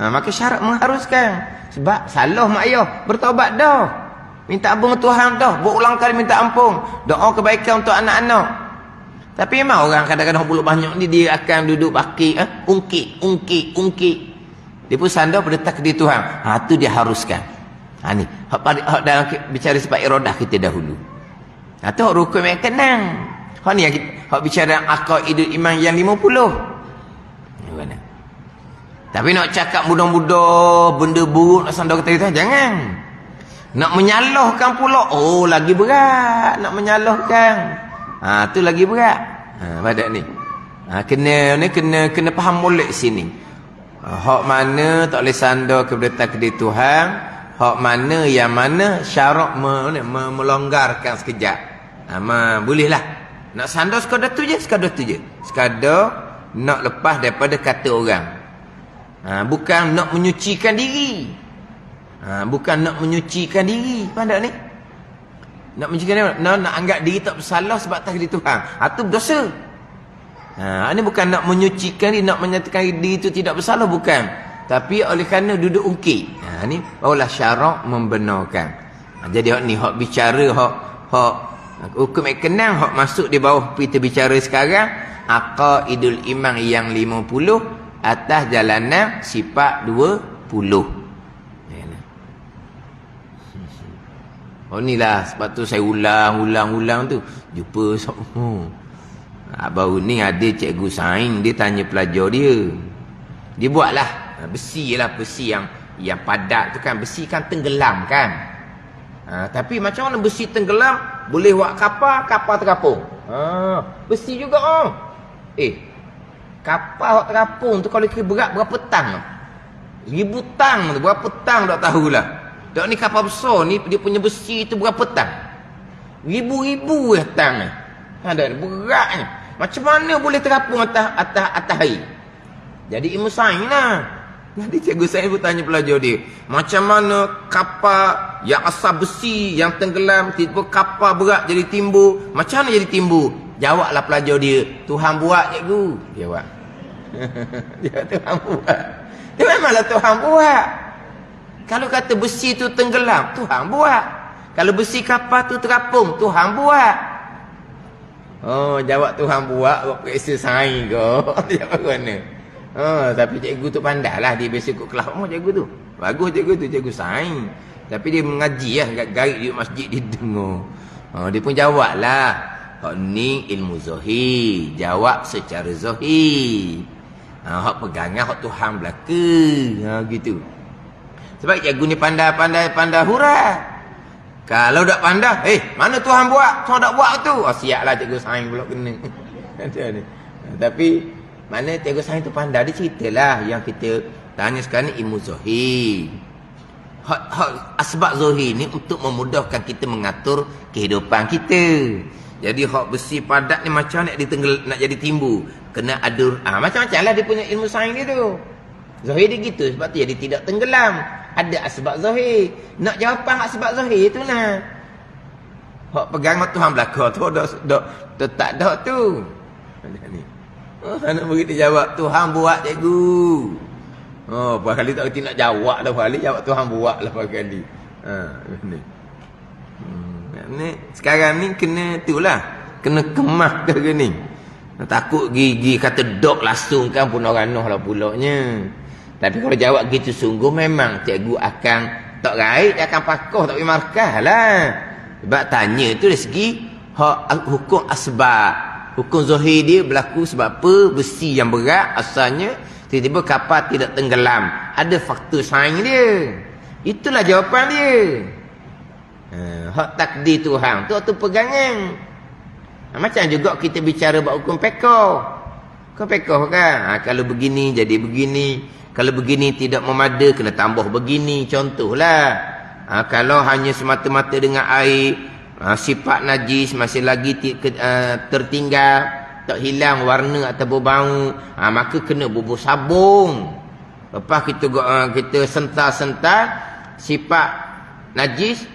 Speaker 1: Maka syarat mengharuskan. Sebab salah mak ayah. Bertaubat dah. Minta ampun Tuhan dah. Berulang kali minta ampun. Doa kebaikan untuk anak-anak. Tapi memang orang kadang-kadang mulut banyak ni dia akan duduk baki, ungkit. Dia pun sandar pada takdir Tuhan. Tu dia haruskan. Ni. Hak dalam bicara sebab iradah kita dahulu. Tu hak rukun yang tenang. Hak ni hak bicara aqaidul iman yang 50. Mana? Tapi nak cakap mudah-mudah benda buruk nak sandar kata jangan. Nak menyalahkan pula, oh lagi berat nak menyalahkan. Tu lagi berat. Pada ni. Kena faham molek sini. Hak mana tak boleh sandar kepada takdir Tuhan, hak mana yang mana syarak melonggarkan sekejap. Bolehlah. Nak sandar sekadar tu je. Sekadar nak lepas daripada kata orang. Bukan nak menyucikan diri. Bukan nak menyucikan diri. Pandai ni. Nak menyucikan diri, nak anggap diri tak bersalah sebab takdir Tuhan. Itu berdosa. Ini bukan nak menyucikan diri, nak menyatakan diri itu tidak bersalah, bukan. Tapi oleh kerana duduk ungkit. Ini barulah syarak membenarkan. Jadi hak ni hak bicara hak hukum kenang hak masuk di bawah kita bicara sekarang, aqaidul iman yang 50 atas jalanan sifat 20. Oh inilah sebab tu saya ulang tu jumpa baru ni ada cikgu sains, dia tanya pelajar dia buatlah besi yang padat tu kan, besi kan tenggelam kan. Tapi macam mana besi tenggelam boleh buat kapal terapung. Besi juga kapal terapung tu kalau kira berat berapa tang? 1000 tang tu, berapa tang tak tahulah. Dak ni kapal besar ni dia punya besi tu berapa tang? Ribu-ribu tang ni. Ada beratnya. Macam mana boleh terapung atas air? Jadi ilmu sains lah. Jadi cikgu sains pun tanya pelajar dia, macam mana kapal yang asal besi yang tenggelam tiba kapal berat jadi timbul? Macam mana jadi timbul? Jawablah pelajar dia, Tuhan buat cikgu. Jawab. Dia Tuhan buat. Dia memanglah Tuhan buat. Kalau kata besi tu tenggelam, Tuhan buat. Kalau besi kapal tu terapung, Tuhan buat. Jawab Tuhan buat, buat periksa sains ke? Jawab mana? Tapi cikgu tu pandai lah. Dia biasa ikut kelas cikgu tu. Bagus cikgu tu, cikgu sains. Tapi dia mengaji lah, garik di masjid dia dengar. Dia pun jawab lah. Hak ni ilmu zahir. Jawab secara zahir. Hak pegangan, hak Tuhan belaka. Gitu. Sebab cikgu ni pandai hurah. Kalau tak pandai, mana Tuhan buat? Tuhan tak buat tu. Siaplah cikgu sains pula kena. Tapi mana cikgu sains tu pandai, dia ceritalah yang kita tanya sekarang ni ilmu zahir. Hak asbab zahir ni untuk memudahkan kita mengatur kehidupan kita. Jadi hak besi padat ni macam nak jadi timbul, kena ada macam-macam lah dia punya ilmu sains dia tu. Zahir dia gitu, sebab tu jadi tidak tenggelam. Ada asbab zahir. Nak jawapan asbab zahir tu lah. Hak pegang Tuhan belaka tu tak dah tu. Anak murid dia jawab, Tuhan buat cikgu. Berapa kali tak kerti nak jawab dah, kali jawab Tuhan buat lah berapa kali. Ni sekarang ni kena itulah, kena kemah ke ni. Takut gigi kata dok langsung kan pun orang noh lah pulaknya. Tapi kalau jawab gitu sungguh memang cikgu akan tak raih, dia akan pakoh, tak pergi markah lah. Sebab tanya tu dari segi hukum asbab. Hukum zahir dia berlaku sebab apa? Besi yang berat asalnya, tiba-tiba kapal tidak tenggelam. Ada faktor sains dia. Itulah jawapan dia. Hak takdir Tuhan tu pegangan. Macam juga kita bicara buat hukum pekoh. Hukum pekoh kan, kalau begini jadi begini. Kalau begini tidak memada, kena tambah begini. Contohlah, kalau hanya semata-mata dengan air, sifat najis masih lagi tertinggal, tak hilang warna atau berbau, maka kena bubuh sabun. Lepas kita sentar-sentar, sifat najis,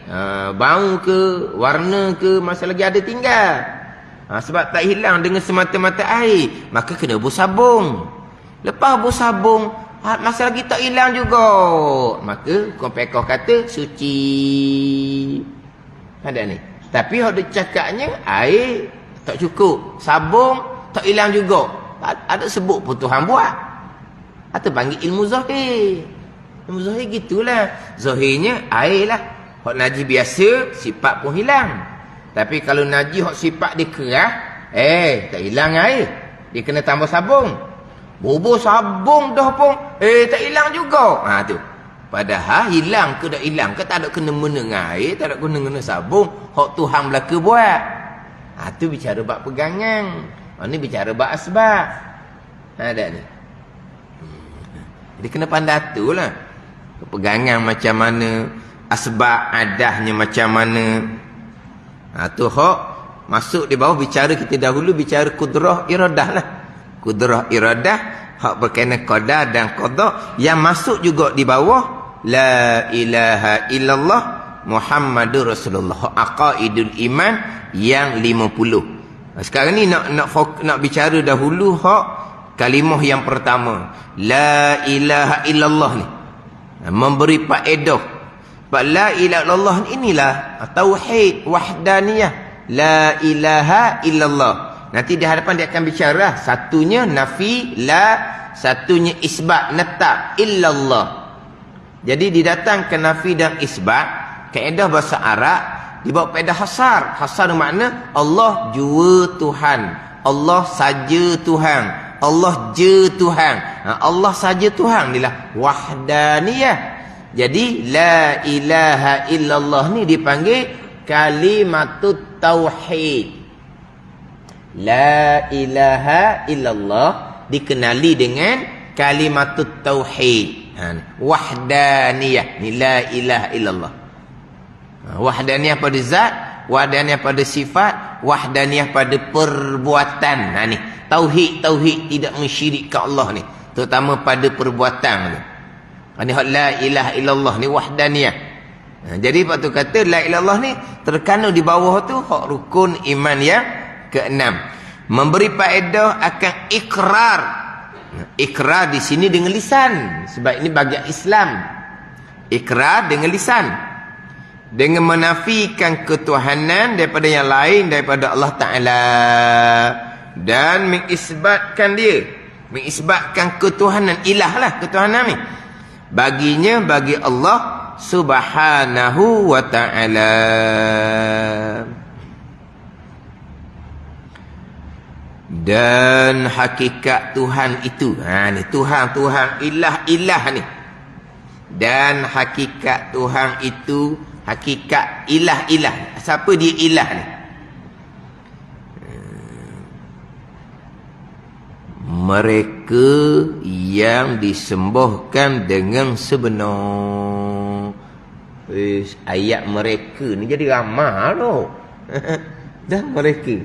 Speaker 1: bau ke, warna ke, masih lagi ada tinggal. Sebab tak hilang dengan semata-mata air, maka kena bubuh sabun. Lepas bubuh sabun, masa lagi tak hilang juga, maka Kompekoh kata suci. Ada ni. Tapi hak dia cakapnya air tak cukup, sabun tak hilang juga. Ada sebut pun Tuhan buat. Atau panggil ilmu zahir. Ilmu zahir gitulah. Zahirnya air lah. Hak najis biasa sifat pun hilang. Tapi kalau najis hak sifat dia kerah, Tak hilang air. Dia kena tambah sabung. Bubur sabung dah pun. Tak hilang juga. Tu. Padahal hilang ke tak hilang ke tak ada kena mena air, tak ada kena sabung. Hak Tuhan belaka buat. Tu bicara bab pegangan. Ni bicara bab asbab. Ada ni. Jadi kena pandai tu lah. Pegangan macam mana, asbab adahnya macam mana. Tu hak masuk di bawah bicara kita dahulu bicara kudrah iradah lah. Kudrah iradah hak berkaitan qada dan qada yang masuk juga di bawah la ilaha illallah Muhammadur Rasulullah. Aqaidul iman yang 50. Sekarang ni nak bicara dahulu hak kalimah yang pertama. La ilaha illallah ni. Memberi faedah. La ilaha illallah inilah tauhid wahdaniyah. La ilaha illallah. Nanti di hadapan dia akan bicara satunya nafi la, satunya isbat netap illallah. Jadi didatangkan nafi dan isbat, kaedah bahasa Arab dibawa kaedah hasar. Hasar makna Allah jua Tuhan, Allah saja Tuhan, Allah je Tuhan. Allah saja Tuhan inilah wahdaniyah. Jadi la ilaha illallah ni dipanggil kalimatut tauhid. La ilaha illallah dikenali dengan kalimatut tauhid. Wahdaniyah ni la ilaha illallah. Wahdaniyah pada zat, wahdaniyah pada sifat, wahdaniyah pada perbuatan. Ni tauhid tidak mensyirikkan Allah ni, terutama pada perbuatan tu. Ni hak la ilaha illallah ni wahdaniyah. Jadi waktu kata la ilaha illallah ni terkandung di bawah tu hak rukun iman yang keenam. Memberi faedah akan ikrar. Ikrar di sini dengan lisan, sebab ini bagian Islam. Ikrar dengan lisan, dengan menafikan ketuhanan daripada yang lain daripada Allah Ta'ala, dan mengisbatkan dia, mengisbatkan ketuhanan, ilah lah ketuhanan ni baginya, bagi Allah Subhanahu wa Ta'ala. Dan hakikat Tuhan itu, ni Tuhan ilah ni. Dan hakikat Tuhan itu, hakikat ilah. Siapa dia ilah ni? Mereka yang disembahkan dengan sebenar. Ayat mereka ni jadi ramah tu. Dah mereka.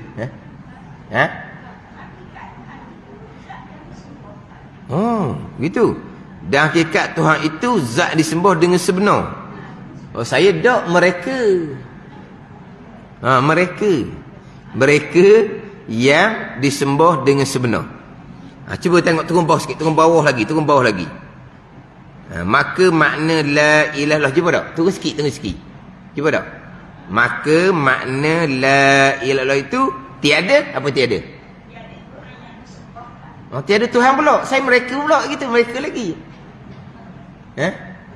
Speaker 1: Gitu. Dan hakikat Tuhan itu zat disembah dengan sebenar. Saya dak mereka. Mereka yang disembah dengan sebenar. Cuba tengok turun bawah sikit, turun bawah lagi. Maka makna la ilaha illallah, cuba dak? Turun sikit. Cuba dak? Maka makna la ilaha illallah itu tiada apa tiada? Tiada Tuhan pula. Saya mereka pula gitu, mereka lagi.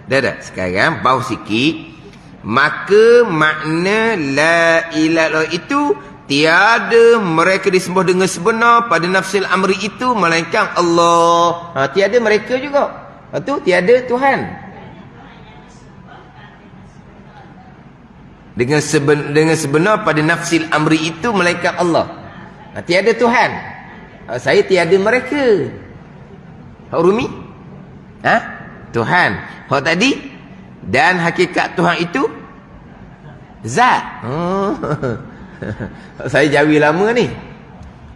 Speaker 1: Dah. Sekarang bawah sikit. Maka makna la ilaha illallah itu tiada mereka disembah dengan sebenar pada nafsil amri itu melainkan Allah. Tiada mereka juga. Itu tiada Tuhan. Dengan sebenar pada nafsil amri itu melainkan Allah. Tiada Tuhan. Saya tiada mereka. Hak Rumi? Tuhan. Hak tadi? Dan hakikat Tuhan itu zat. Saya Jawi lama ni.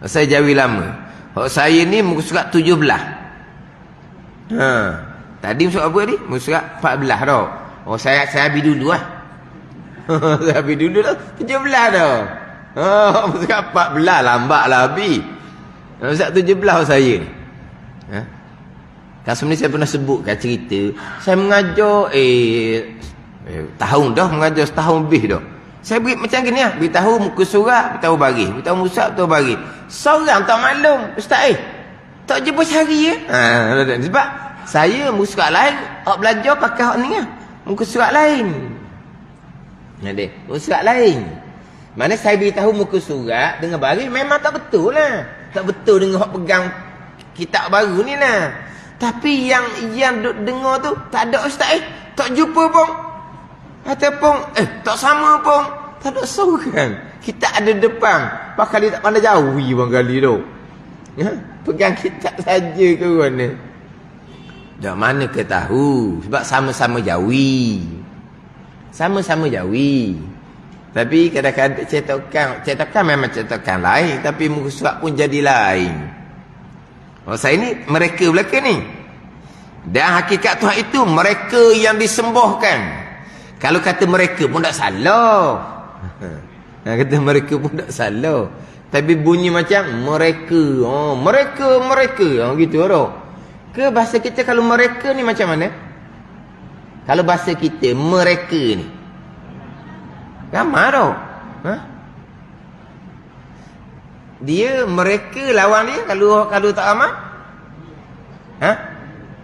Speaker 1: Hak saya ni muka surat 17. Tadi muka surat apa tadi? Muka surat 14 dah. Saya habis dulu lah. Saya habis dulu lah. 17 dah. Muka surat 14 lambat lah habis. Muka surat 17 saya ni. Kan sebenarnya saya pernah sebutkan cerita. Saya mengajar tahun dah mengajar, setahun lebih dah. Saya beri macam gini lah. Beritahu muka surat, beritahu baris. Beritahu muka surat, beritahu baris. Seorang tak maklum. Ustaz tak jumpa sehari ya. Sebab saya muka surat lain, awak belajar pakai hak ni lah. Muka surat lain. Muka surat lain. Mana saya beritahu muka surat dengan baris memang tak betul lah. Tak betul dengan hak pegang kitab baru ni lah. Tapi yang duk dengar tu tak ada ustaz tak jumpa pun. Ataupun tak sama pun. Tak ada seorang. Kita ada depan. Pakali tak pandai jauhi bang kali tu. Ya? Pegang kitab saja ke mana? Dak mana ke tahu. Sebab sama-sama jauhi. Sama-sama jauhi. Tapi kadang-kadang cetakan memang cetakan lain. Tapi muka surat pun jadi lain. Oh, saya ni mereka belaka ni. Dan hakikat Tuhan itu mereka yang disembuhkan. Kalau kata mereka pun tak salah. Kata mereka pun tak salah. Tapi bunyi macam mereka. Oh, mereka. Oh, gitu tak? Ke bahasa kita kalau mereka ni macam mana? Kalau bahasa kita mereka ni. Ramai tau. Dia, mereka lawan dia kalau tak ramai.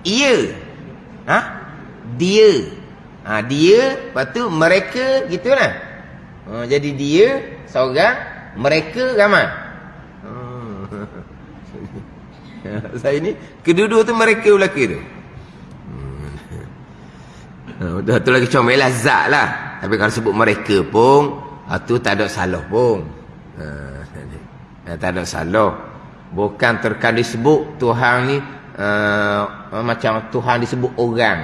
Speaker 1: Ia. Dia. Dia, lepas tu mereka, gitulah. Jadi dia seorang, mereka ramai. Saya ni, kedua-dua tu mereka belaka tu. Dah tu lagi comel lah, zat lah. Tapi kalau sebut mereka pun, tu tak ada salah pun. Tak ada salah. Bukan terkadang disebut Tuhan ni macam Tuhan disebut orang.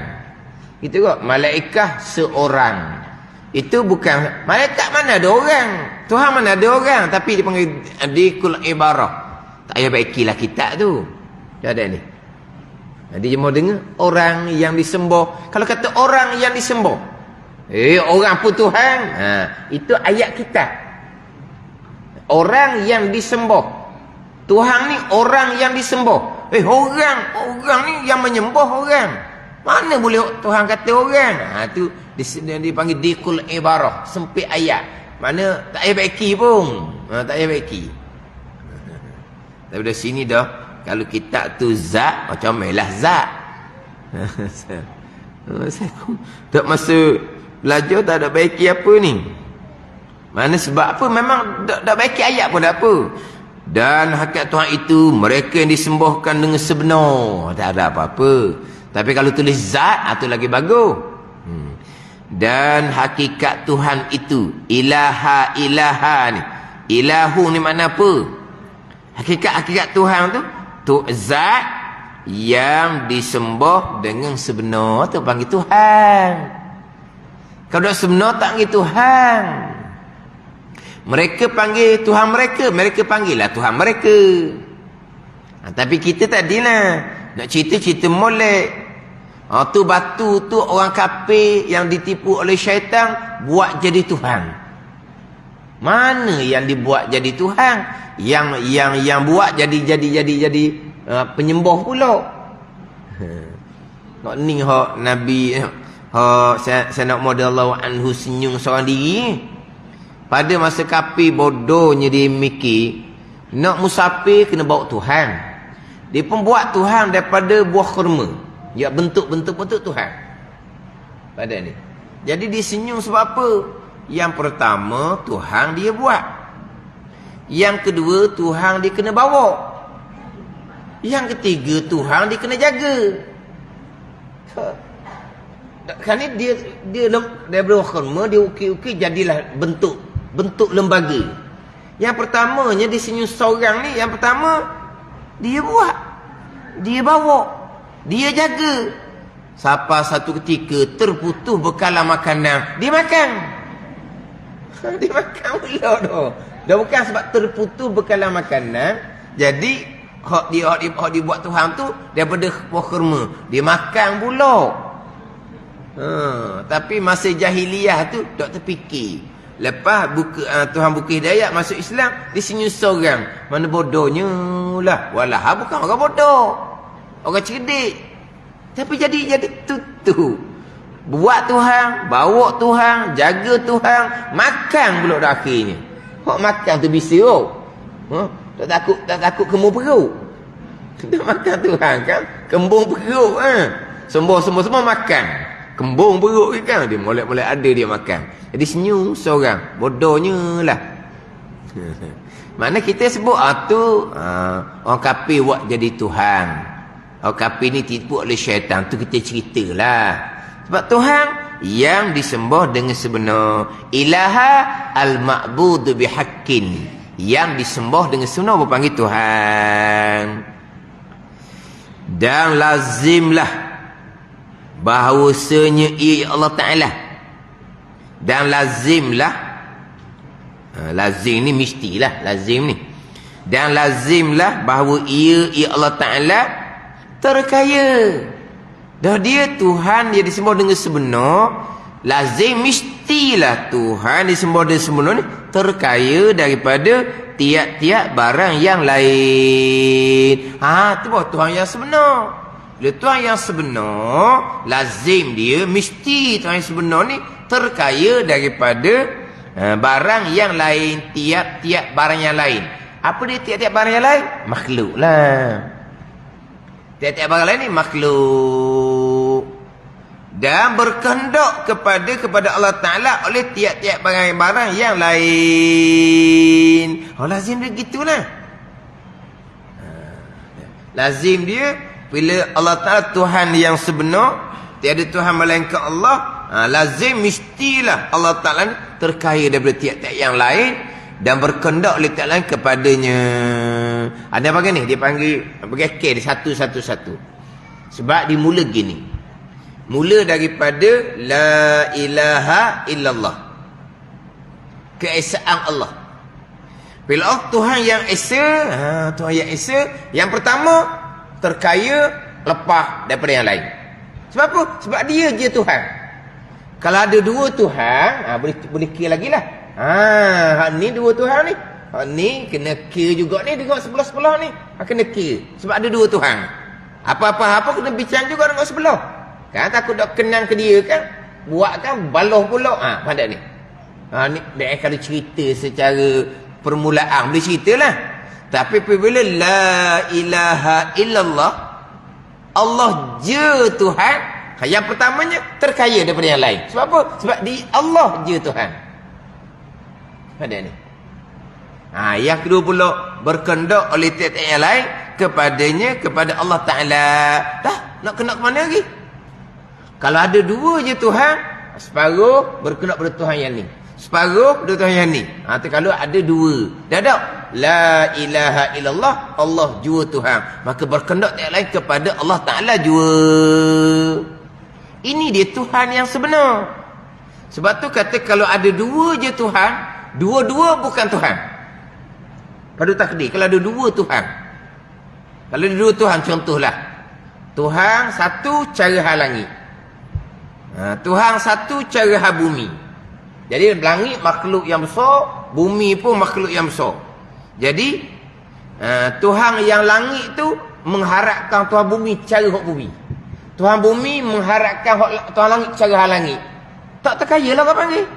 Speaker 1: Itu kok malaikah seorang. Itu bukan malaikat mana ada orang. Tuhan mana ada orang, tapi dia panggil dikul ibarah. Tak payah baikilah kitab tu. Dia ada ni. Jadi dia mau dengar orang yang disembah. Kalau kata orang yang disembah, orang pun Tuhan. Itu ayat kita. Orang yang disembah. Tuhan ni orang yang disembah. Orang ni yang menyembah orang. Mana boleh Tuhan kata orang? Tu dipanggil dikul ibarah, sempit ayat. Mana tak payah baiki pun. Tak payah baiki. Tapi dari sini dah, kalau kitab tu zat, macam melah zat. Saya tak masa belajar tak ada baiki apa ni. Mana sebab apa? Memang tak baiki ayat pun tak apa. Dan hakikat Tuhan itu mereka yang disembahkan dengan sebenar. Tak ada apa-apa. Tapi kalau tulis zat, itu lagi bagus. Dan hakikat Tuhan itu ilaha ni. Ilahu ni makna apa? Hakikat Tuhan tu zat yang disembah dengan sebenar tu panggil Tuhan. Kalau tak sebenar tak panggil Tuhan. Mereka panggil Tuhan mereka panggil lah Tuhan mereka. Tapi kita tadilah nak cerita molek. Tu batu tu orang kafir yang ditipu oleh syaitan buat jadi Tuhan. Mana yang dibuat jadi Tuhan? Yang buat jadi penyembah pula. Nak ni hak Nabi saya nak model anhu senyum seorang diri. Pada masa kafir bodohnya dia mikir nak musafir kena bawa Tuhan. Dia pun buat Tuhan daripada buah kurma. Ya bentuk-bentuk Tuhan. Pada ni. Jadi dia senyum sebab apa? Yang pertama Tuhan dia buat. Yang kedua Tuhan dia kena bawa. Yang ketiga Tuhan dia kena jaga. Kerana dia daripada kurma dia ukir-ukir jadilah bentuk lembaga. Yang pertamanya dia senyum seorang ni, yang pertama dia buat. Dia bawa. Dia jaga. Sampai satu ketika terputus bekalan makanan, dia makan. Dia makan pula dah. Dah bukan sebab terputus bekalan makanan, jadi hak dia buat Tuhan tu daripada buah kurma, dia makan pula. Tapi masa jahiliyah tu tak terfikir. Lepas Tuhan buka hidayat masuk Islam, dia senyum seorang. Mana bodohnya lah. Walah bukan orang bodoh, orang cerdik. Tapi jadi tu. Buat Tuhan, bawa Tuhan, jaga Tuhan, makan pula dah akhirnya. Hak makan tu bisa tak takut kembung perut. Kita makan Tuhan kan, kembung perut semua makan. Kembung perut kan, dia molek-molek ada dia makan. Jadi senyum seorang, bodohnya lah. Mana kita sebut orang kafir buat jadi Tuhan. Orang kafir ni tipu oleh syaitan. Tu kita ceritalah. Sebab Tuhan yang disembah dengan sebenar. Ilaha al-ma'budu bihaqqin. Yang disembah dengan sebenar berpanggil Tuhan. Dan lazimlah bahawasanya ia Allah Ta'ala. Dan lazimlah, lazim ni mestilah, lazim ni. Dan lazimlah bahawa ia Allah Ta'ala terkaya. Dah dia Tuhan dia disembah dengan sebenar, lazim mestilah Tuhan disembah dengan sebenar ni terkaya daripada tiap-tiap barang yang lain. Tu bahawa Tuhan yang sebenar. Bila Tuhan yang sebenar, lazim dia mesti Tuhan yang sebenar ni terkaya daripada barang yang lain, tiap-tiap barang yang lain. Apa dia tiap-tiap barang yang lain? Makhluk lah. Tiap-tiap barang lain ni makhluk. Dan berkehendak kepada Allah Ta'ala oleh tiap-tiap barang-barang yang lain. Lazim dia gitulah. Lazim dia bila Allah Ta'ala Tuhan yang sebenar, tiada Tuhan melainkan Allah, lazim mestilah Allah Ta'ala terkaya daripada tiap-tiap yang lain dan berkehendak oleh tiap lain kepadanya. Ada apa ni? Dia panggil berkekeh dia satu-satu. Sebab dimula gini. Mula daripada la ilaha illallah. Keesaan Allah. Bila Allah Tuhan yang esa, Tuhan yang esa, yang pertama terkaya lepas daripada yang lain. Sebab apa? Sebab dia je Tuhan. Kalau ada dua Tuhan, boleh kira lagi lah. Hak ni dua Tuhan ni. Hak ni kena kira juga ni dengan sebelah-sebelah ni. Kena kira. Sebab ada dua Tuhan. Apa-apa kena bincang juga dengan sebelah. Kan takut nak kenang ke dia kan. Buat kan baloh pula. Pada ni. Ni dia kalau cerita secara permulaan boleh ceritalah. Tapi bila la ilaha illallah, Allah je Tuhan. Yang pertamanya terkaya daripada yang lain. Sebab apa? Sebab di Allah je Tuhan. Ada ni. Yang kedua pula berkehendak oleh tiap-tiap yang lain kepadanya, kepada Allah Ta'ala. Dah, nak kena ke mana lagi? Kalau ada dua je Tuhan, separuh berkehendak pada Tuhan yang ni, separuh pada Tuhan yang ni. Kalau ada dua, dah tak? La ilaha illallah, Allah jua Tuhan. Maka berkehendak tiap lain kepada Allah Ta'ala jua. Ini dia Tuhan yang sebenar. Sebab tu kata kalau ada dua je Tuhan, dua-dua bukan Tuhan. Pada takdir, kalau ada dua Tuhan. Kalau ada dua Tuhan, contohlah. Tuhan satu cara hal langit. Tuhan satu cara hal bumi. Jadi langit makhluk yang besar, bumi pun makhluk yang besar. Jadi Tuhan yang langit tu mengharapkan Tuhan bumi cara hak bumi. Tuhan bumi mengharapkan Tuhan langit cara hal langit. Tak terkaya lah kau panggil.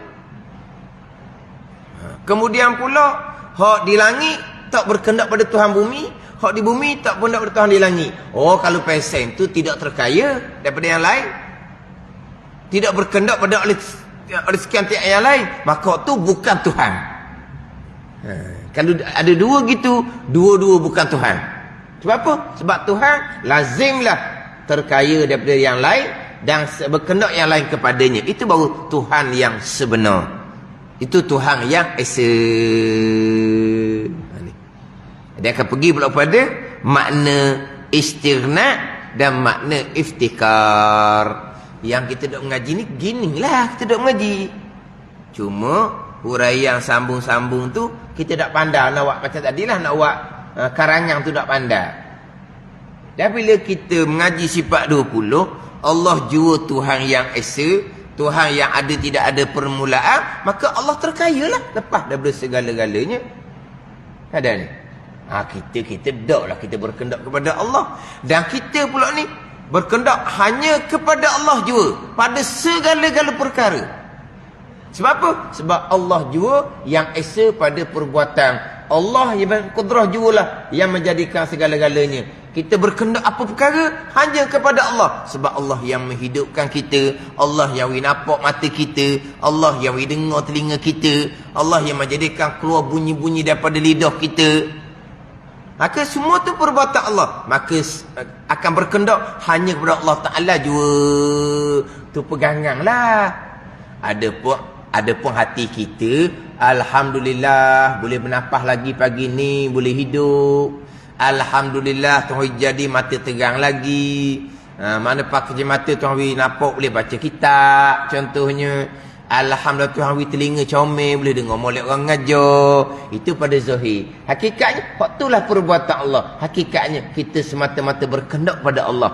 Speaker 1: Kemudian pula hak di langit tak berkehendak pada Tuhan bumi, hak di bumi tak berkehendak pada Tuhan di langit. Kalau pesen tu tidak terkaya daripada yang lain, tidak berkehendak pada oleh sekian tiap yang lain, maka tu bukan Tuhan. Kalau ada dua gitu, dua-dua bukan Tuhan. Sebab apa? Sebab Tuhan lazimlah terkaya daripada yang lain dan berkehendak yang lain kepadanya. Itu baru Tuhan yang sebenar. Itu Tuhan yang esa. Dia akan pergi pula pada makna istighna dan makna iftikar. Yang kita duk mengaji ni ginilah kita duk mengaji. Cuma huraian sambung-sambung tu kita tak pandai nak buat macam tadilah, nak buat karangan tu tak pandai. Dan bila kita mengaji sifat 20, Allah jua Tuhan yang esa, Tuhan yang ada tidak ada permulaan, maka Allah terkayalah lepas daripada segala-galanya. Ada ni. Kita daklah kita berkehendak kepada Allah, dan kita pula ni berkehendak hanya kepada Allah jua pada segala-gala perkara. Sebab apa? Sebab Allah jua yang esa pada perbuatan. Allah yang kudrah jualah yang menjadikan segala-galanya. Kita berkehendak apa perkara hanya kepada Allah. Sebab Allah yang menghidupkan kita, Allah yang nampak mata kita, Allah yang dengar telinga kita, Allah yang menjadikan keluar bunyi-bunyi daripada lidah kita. Maka semua tu perbuatan Allah. Maka akan berkehendak hanya kepada Allah Ta'ala jua. Tu pegangan lah. Ada pun hati kita, alhamdulillah boleh bernafas lagi pagi ni, boleh hidup. Alhamdulillah Tuhan jadi mata terang lagi. Mana pakai mata Tuhan nampak boleh baca kitab contohnya. Alhamdulillah Tuhan telinga comel boleh dengar molek orang ngajar. Itu pada zahir. Hakikatnya itulah perbuatan Allah. Hakikatnya kita semata-mata berkehendak pada Allah.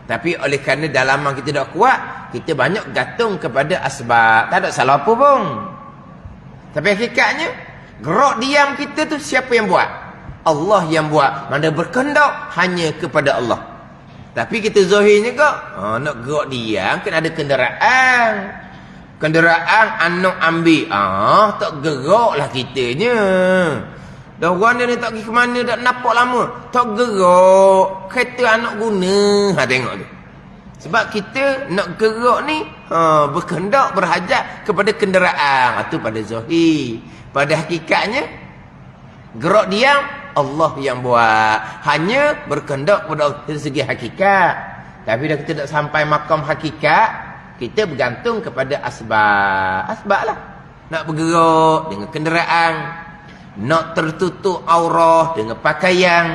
Speaker 1: Tapi oleh kerana dalaman kita tak kuat, kita banyak gantung kepada asbab. Tak ada salah apa pun. Tapi hakikatnya gerak diam kita tu siapa yang buat? Allah yang buat. Mana berkehendak hanya kepada Allah. Tapi kita zahirnya kok nak gerak diam kena ada kenderaan. Kenderaan anak ambil. Tak geraklah kitanya. Dah orang ni tak pergi ke mana, tak nampak lama. Tak gerak. Kereta anak guna. Tengok tu. Sebab kita nak gerak ni berkehendak, berhajat kepada kenderaan. Itu pada zahir. Pada hakikatnya gerak diam Allah yang buat. Hanya berkehendak pada Allah dari segi hakikat. Tapi dah kita tak sampai makam hakikat, kita bergantung kepada asbab. Asbab lah. Nak bergerak dengan kenderaan, nak tertutup aurah dengan pakaian.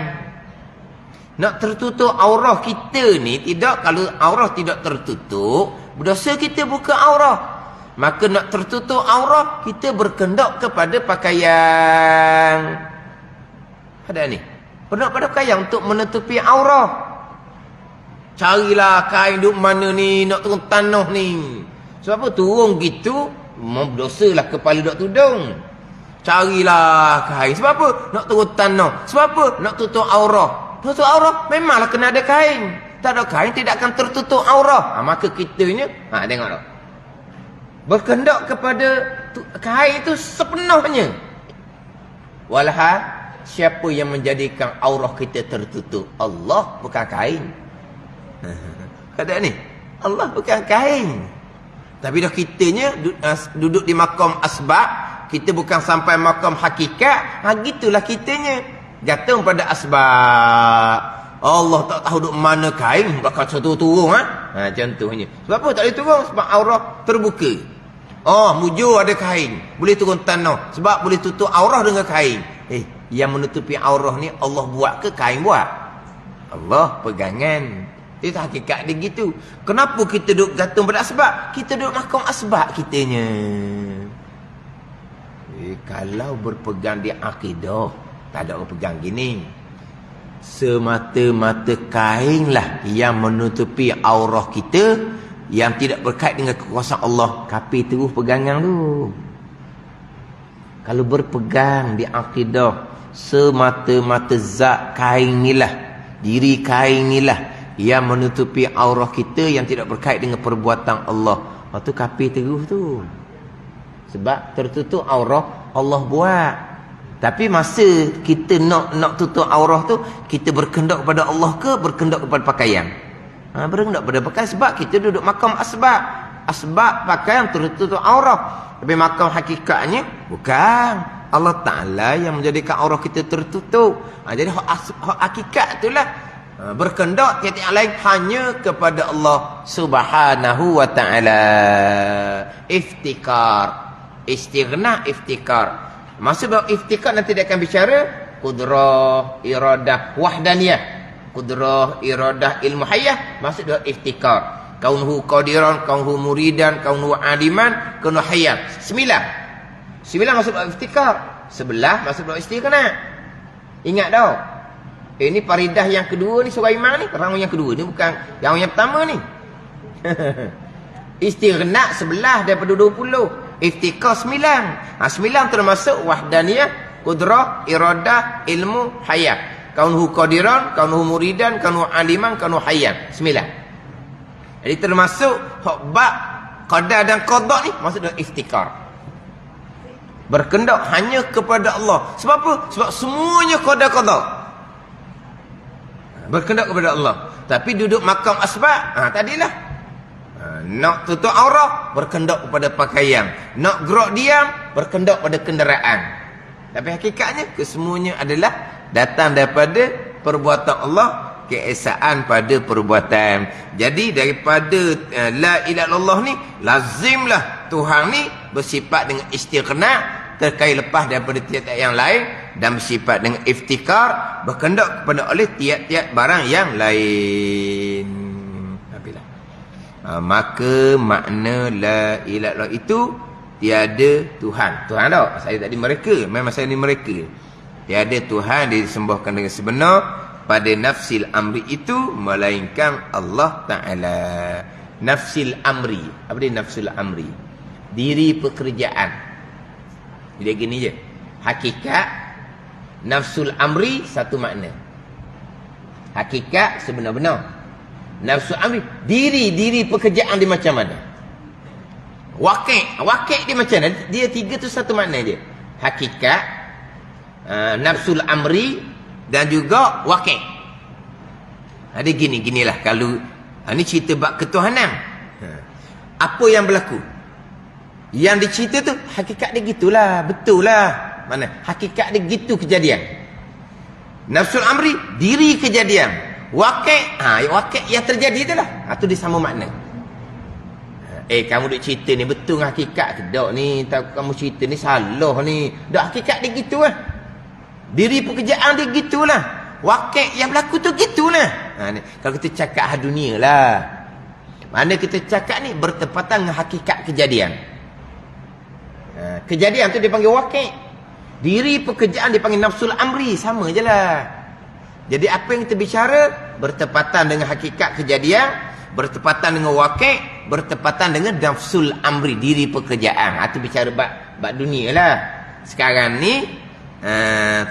Speaker 1: Nak tertutup aurah kita ni tidak, kalau aurah tidak tertutup, berdosa kita buka aurah. Maka nak tertutup aurah, kita berkehendak kepada pakaian. Ada ni. Berkehendak pada pakaian untuk menutupi aurah. Carilah kain duk mana ni, nak turun tanah ni. Sebab apa? Turun gitu, berdosalah kepala duk tudung. Carilah kain. Sebab apa? Nak turun tanah. Sebab apa? Nak tutup aurah. Tutup aurah memanglah kena ada kain. Tak ada kain tidak akan tertutup aurah. Maka kitanya, tengok tak. Berkehendak kepada kain itu sepenuhnya. Walhal siapa yang menjadikan aurah kita tertutup? Allah, bukan kain. Ada ni. Allah bukan kain. Tapi dah kitanya duduk di makam asbab, kita bukan sampai makam hakikat. Gitulah kitanya. Gantung pada asbab. Allah tak tahu duduk mana kain, bakal turun. Contohnya. Sebab apa tak boleh turun? Sebab aurah terbuka. Mujur ada kain, boleh turun tanah. Sebab boleh tutup aurah dengan kain. Yang menutupi aurah ni Allah buat ke kain buat? Allah pegangan. Itu hakikat dia gitu. Kenapa kita duduk gantung pada asbab? Kita duduk makam asbab kitanya. Kalau berpegang di akidah, tak ada orang pegang gini. Semata-mata kain lah yang menutupi aurah kita, yang tidak berkait dengan kekuasaan Allah. Kapi terus pegangan tu. Kalau berpegang di akidah, semata-mata zat kain ni lah, diri kain ni lah yang menutupi aurah kita, yang tidak berkait dengan perbuatan Allah. Itu kapi terus tu. Sebab tertutup aurah Allah buat. Tapi masa kita nak tutup aurah tu, kita berkehendak kepada Allah ke berkehendak kepada pakaian? Berkehendak kepada pakaian sebab kita duduk makam asbab. Asbab pakaian tertutup aurah. Tapi makam hakikatnya bukan. Allah Ta'ala yang menjadikan aurah kita tertutup. Jadi hak hakikat itulah berkehendak tiap-tiap lain hanya kepada Allah Subhanahu wa Ta'ala. Iftikar, istighna, iftikar. Maksud bahawa iftikar nanti dia akan bicara qudrah, iradah, wahdaniyah. Qudrah, iradah, ilmu hayah. Maksud dia iftikar. Kaunuhu qadiran, kaunuhu muridan, kaunuhu aliman, kaunuhu hayyan. 9 maksud bahawa iftikar. 11 maksud bahawa istighna. Ingat tau. Ini faridah yang kedua ni, surah Imam ni. Raung yang kedua ni, bukan yang pertama ni. Istighna 11 daripada 20. Iftikar 9. 9 termasuk wahdaniyah, qudrah, iradah, ilmu, hayat. Kaunuhu qadiran, kaunuhu muridan, kaunuhu aliman, kaunuhu hayyan. 9. Jadi termasuk bab qadar dan qada ni maksud dia iftikar. Berkehendak hanya kepada Allah. Sebab apa? Sebab semuanya qada-qada. berkehendak kepada Allah. Tapi duduk makam asbab, tadilah. Nak tutup aurat, berkehendak kepada pakaian. Nak gerak diam, berkehendak pada kenderaan. Tapi hakikatnya, kesemuanya adalah datang daripada perbuatan Allah, keesaan pada perbuatan. Jadi daripada la ilaha illallah ni, lazimlah Tuhan ni bersifat dengan istighna, terkait lepas daripada tiap-tiap yang lain, dan bersifat dengan iftikar, berkehendak kepada oleh tiap-tiap barang yang lain. Maka makna la ilaha illallah itu tiada Tuhan. Tuhan tak? Saya tadi mereka, memang saya ni mereka. Tiada Tuhan disembahkan dengan sebenar pada nafsil amri itu melainkan Allah Ta'ala. Nafsil amri. Apa dia nafsul amri? Diri pekerjaan. Jadi gini je. Hakikat nafsul amri satu makna. Hakikat sebenar-benar. Nafsul amri diri pekerjaan dia macam mana? Wakil dia macam mana? Dia tiga tu satu makna je. Hakikat, nafsul amri dan juga wakil. Ada ginilah kalau ni cerita bab ketuhanan. Apa yang berlaku? Yang dicerita tu hakikat dia gitulah, betul lah. Mana? Hakikat dia gitu kejadian. Nafsul amri diri kejadian. Wakil, wakil yang terjadi itulah. Itu dia sama makna. Kamu duk cerita ni betul dengan hakikat ke? Tak ni, tak kamu cerita ni salah ni. Dak hakikat dia gitu lah. Diri pekerjaan dia gitulah. Wakil yang berlaku tu gitulah. Kalau kita cakap dunia lah. Mana kita cakap ni bertepatan dengan hakikat kejadian. Kejadian tu dia panggil wakil. Diri pekerjaan dia panggil nafsul amri. Sama je lah. Jadi apa yang kita bicara bertepatan dengan hakikat kejadian, bertepatan dengan wakil, bertepatan dengan nafsul amri, diri pekerjaan. Itu bicara bab dunia lah. Sekarang ni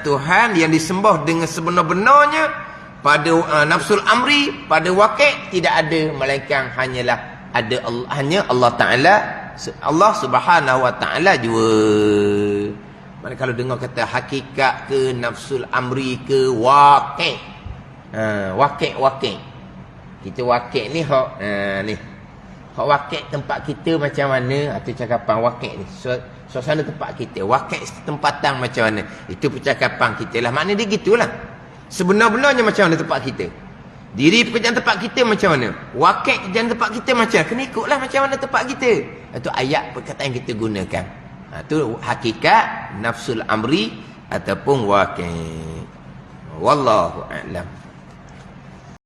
Speaker 1: Tuhan yang disembah dengan sebenar-benarnya pada nafsul amri, pada wakil tidak ada, melainkan hanyalah ada Allah, hanya Allah Ta'ala, Allah Subhanahu Wa Ta'ala jua. Mana kalau dengar kata hakikat ke, nafsul amri ke, wakil. Wakil. Kita wakil ni hak ni. Hak wakil tempat kita macam mana? Itu cakapan wakil ni. Suasana tempat kita. Wakil tempatan macam mana? Itu percakapan kita lah. Makna dia gitulah. Sebenar-benarnya macam mana tempat kita. Diri pekerjaan tempat kita macam mana? Wakil kerjaan tempat kita macam mana? Kena ikutlah macam mana tempat kita. Itu ayat perkataan yang kita gunakan. Itu hakikat nafsul amri ataupun wakil. Wallahu a'lam.